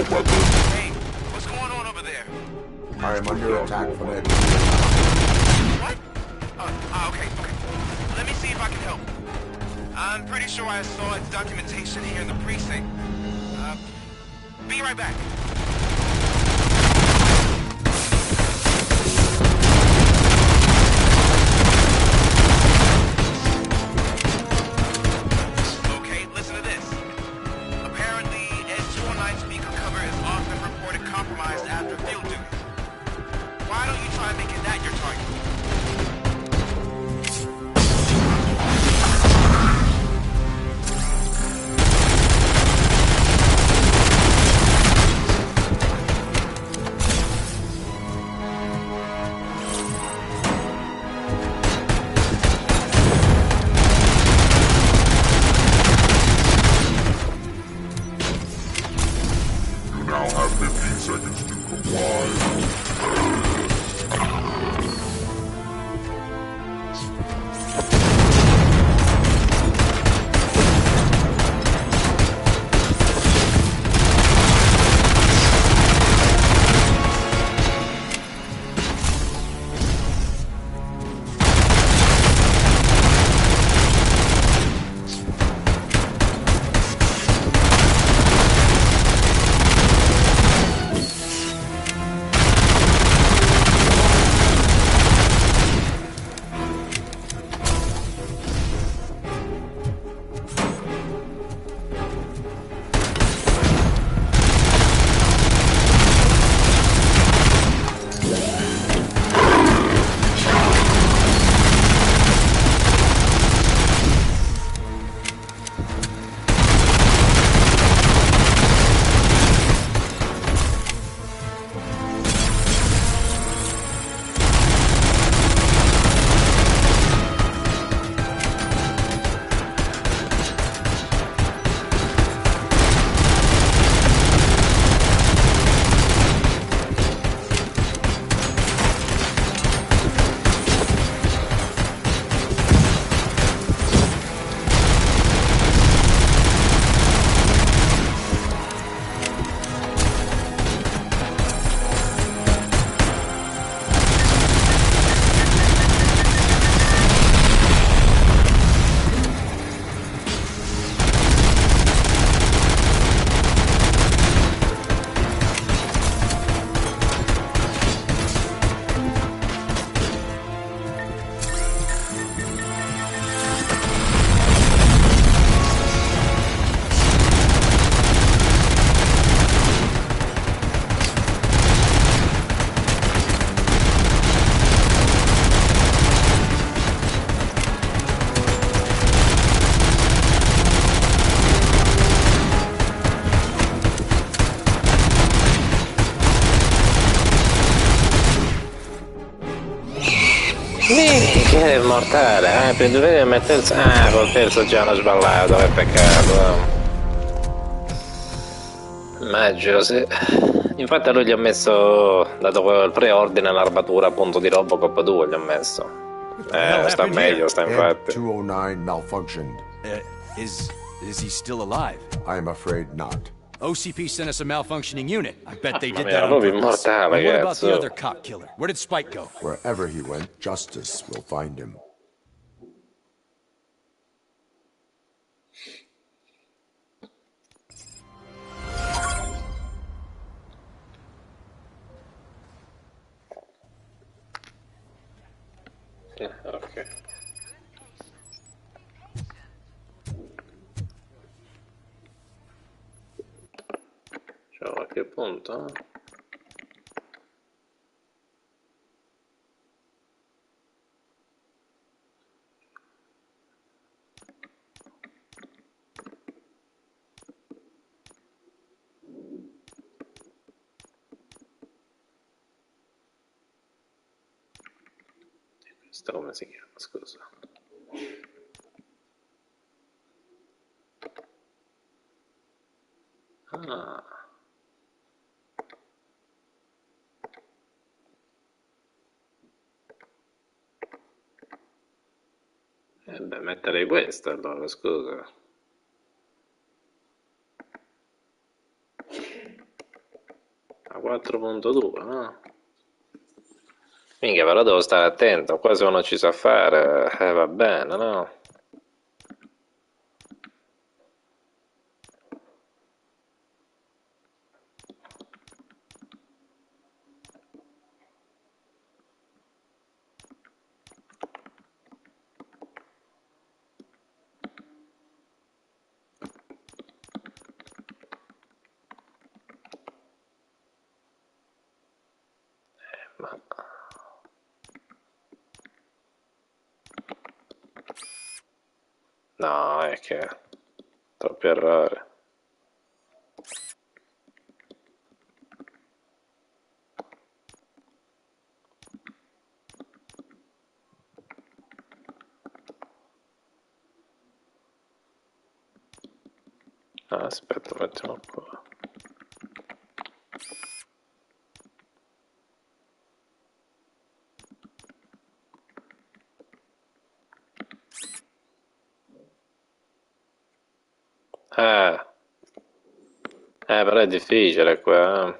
Hey, what's going on over there? I am under attack from it. What? Okay. Let me see if I can help. I'm pretty sure I saw documentation here in the precinct. Be right back. Okay, listen to this. Apparently, Ed's 219 speaker cover is often reported compromised after field duty. Why don't you try making that your target? immortale, prendo bene e mette il... Ah, col terzo già hanno sballato, che peccato. Maggio, sì. Infatti a lui gli ho messo, dato il preordine, l'armatura appunto di Robocop 2 gli ho messo. Sta meglio, sta infatti. 209 malfunctioned. Is he still alive? I am afraid not. OCP sent us a malfunctioning unit. I bet they did Mamma that mia, on proprio purpose. immortale, And what about cazzo. the other cop killer? Where did Spike go? Wherever he went, justice will find him. Ok. Ciao, a che punto? Questo come si chiama, scusa? Ah. Beh, metterei questo allora, scusa. A 4.2, no? Minchia, però devo stare attento, qua se uno ci sa fare, va bene, no? Ma... No, è che... troppi errori. Ah, aspetta, mettiamo qua. Però è difficile qua.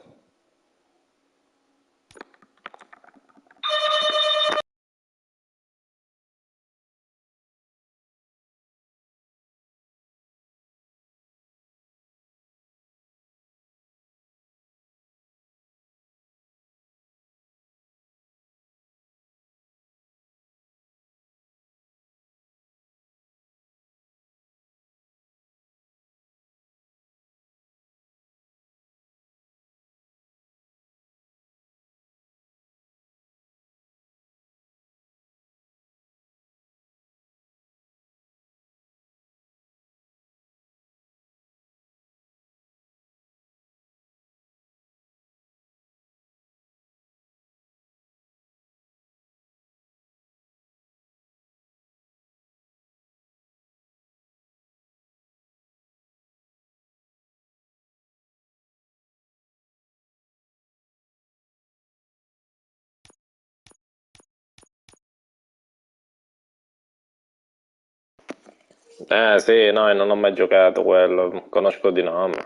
Sì, no, non ho mai giocato quello, conosco di nome.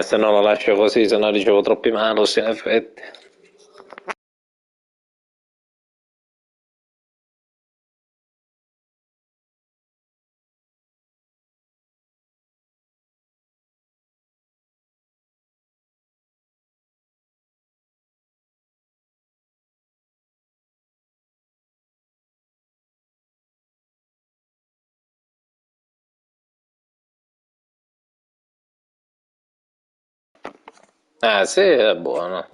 Se no lo lascio così, se no ricevo troppi malus in effetti. Ah, sì, è buono.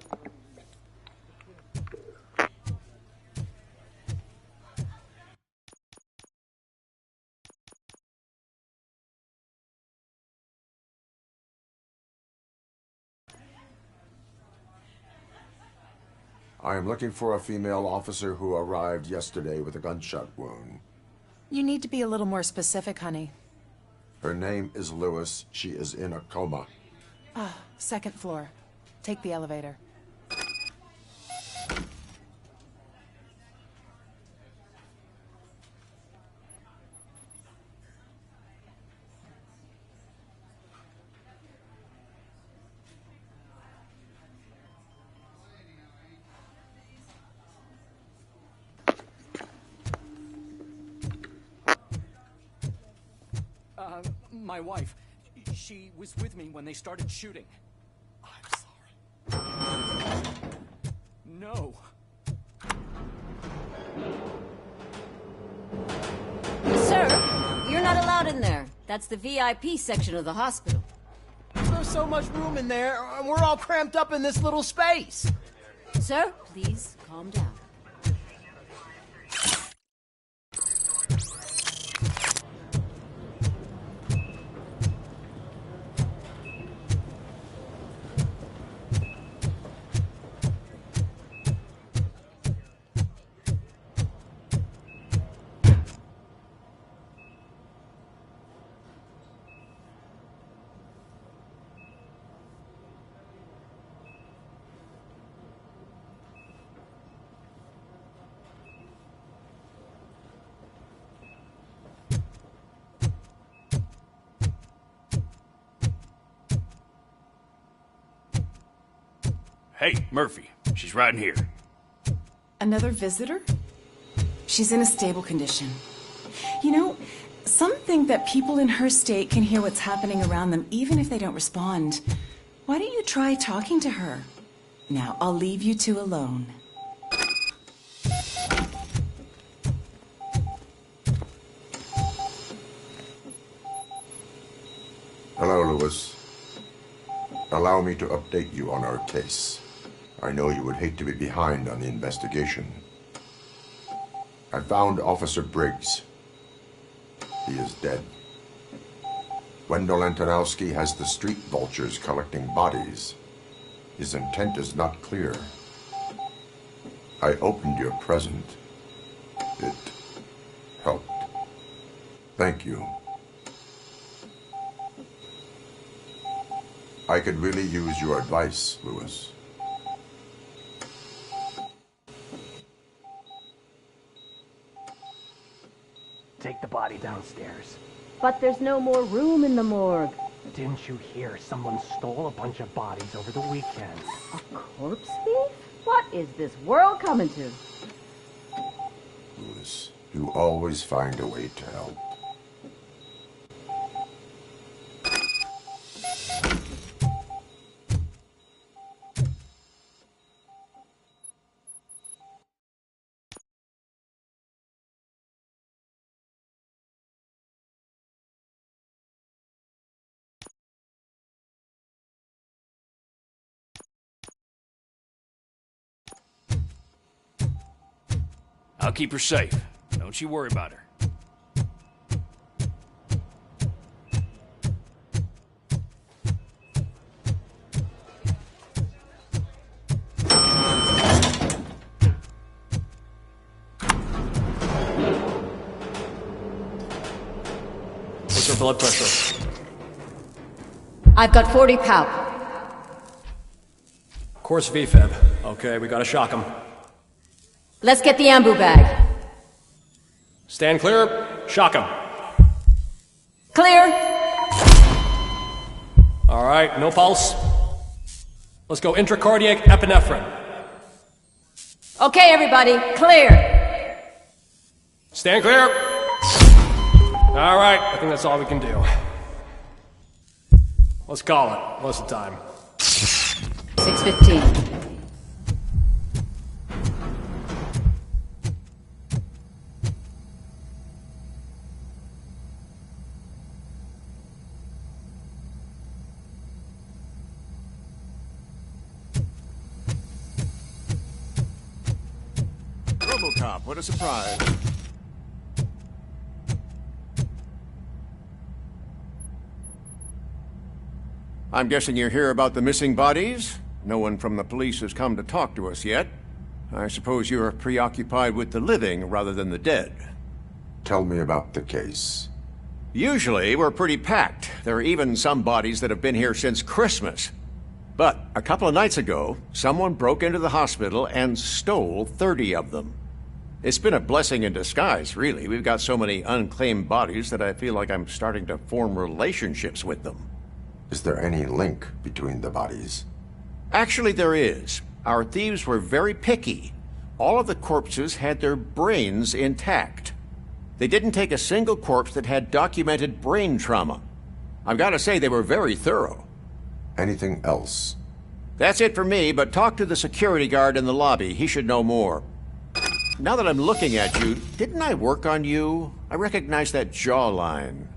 I am looking for a female officer who arrived yesterday with a gunshot wound. You need to be a little more specific, honey. Her name is Lewis. She is in a coma. Ah, second floor. Take the elevator. My wife. She was with me when they started shooting. I'm sorry. No. Sir, you're not allowed in there. That's the VIP section of the hospital. There's so much room in there, and we're all cramped up in this little space. Sir, please calm down. Hey, Murphy. She's right in here. Another visitor? She's in a stable condition. You know, some think that people in her state can hear what's happening around them even if they don't respond. Why don't you try talking to her? Now, I'll leave you two alone. Hello, Lewis. Allow me to update you on our case. I know you would hate to be behind on the investigation. I found Officer Briggs. He is dead. Wendell Antonowski has the street vultures collecting bodies. His intent is not clear. I opened your present. It helped. Thank you. I could really use your advice, Lewis. Take the body downstairs. But there's no more room in the morgue. Didn't you hear someone stole a bunch of bodies over the weekend? A corpse thief? What is this world coming to? Lewis, you always find a way to help. I'll keep her safe. Don't you worry about her. What's her blood pressure? I've got 40 pout. Course VFib. Okay, we gotta shock him. Let's get the ambu bag. Stand clear. Shock him. Clear. All right, no pulse. Let's go intracardiac epinephrine. Okay, everybody, clear. Stand clear. All right, I think that's all we can do. Let's call it. What's the time? 6:15. local cop. What a surprise. I'm guessing you're here about the missing bodies? No one from the police has come to talk to us yet. I suppose you're preoccupied with the living rather than the dead. Tell me about the case. Usually, we're pretty packed. There are even some bodies that have been here since Christmas. But a couple of nights ago, someone broke into the hospital and stole 30 of them. It's been a blessing in disguise, really. We've got so many unclaimed bodies that I feel like I'm starting to form relationships with them. Is there any link between the bodies? Actually, there is. Our thieves were very picky. All of the corpses had their brains intact. They didn't take a single corpse that had documented brain trauma. I've got to say, they were very thorough. Anything else? That's it for me, but talk to the security guard in the lobby. He should know more. Now that I'm looking at you, didn't I work on you? I recognize that jawline.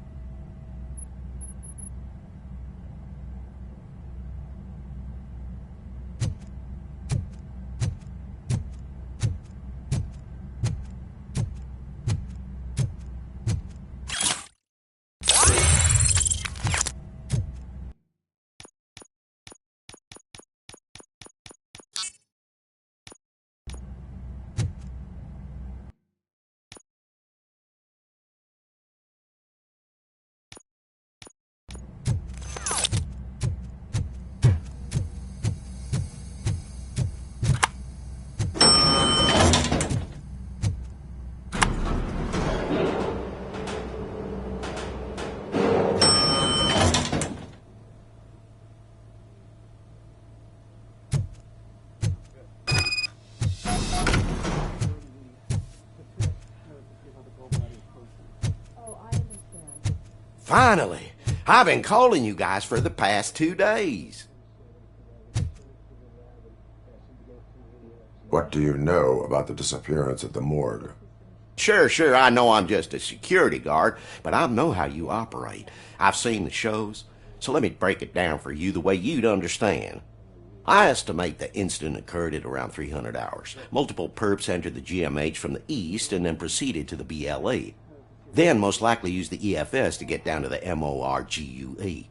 Finally! I've been calling you guys for the past 2 days. What do you know about the disappearance at the morgue? Sure, I know I'm just a security guard, but I know how you operate. I've seen the shows, so let me break it down for you the way you'd understand. I estimate the incident occurred at around 300 hours. Multiple perps entered the GMH from the east and then proceeded to the BLE. Then most likely used the EFS to get down to the MORGUE.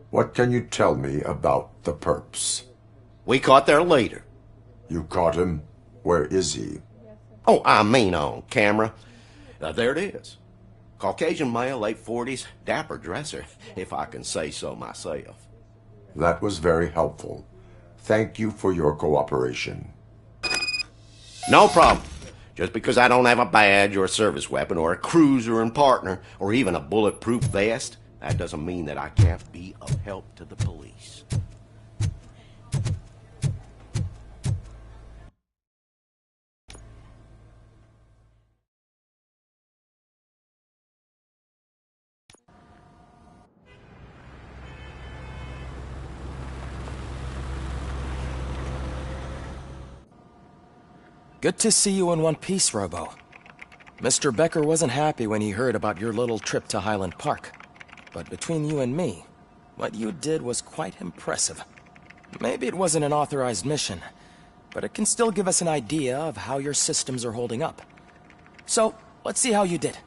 What can you tell me about the perps? We caught their leader. You caught him? Where is he? Oh, I mean on camera. There it is. Caucasian male, late 40s, dapper dresser, if I can say so myself. That was very helpful. Thank you for your cooperation. No problem. Just because I don't have a badge or a service weapon or a cruiser and partner or even a bulletproof vest, that doesn't mean that I can't be of help to the police. Good to see you in one piece, Robo. Mr. Becker wasn't happy when he heard about your little trip to Highland Park. But between you and me, what you did was quite impressive. Maybe it wasn't an authorized mission, but it can still give us an idea of how your systems are holding up. So, let's see how you did.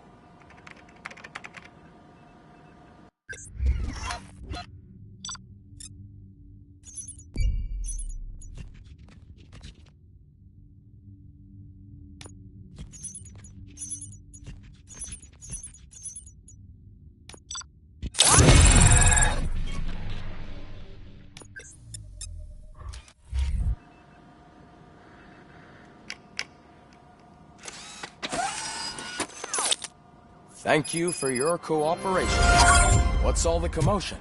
Thank you for your cooperation. What's all the commotion?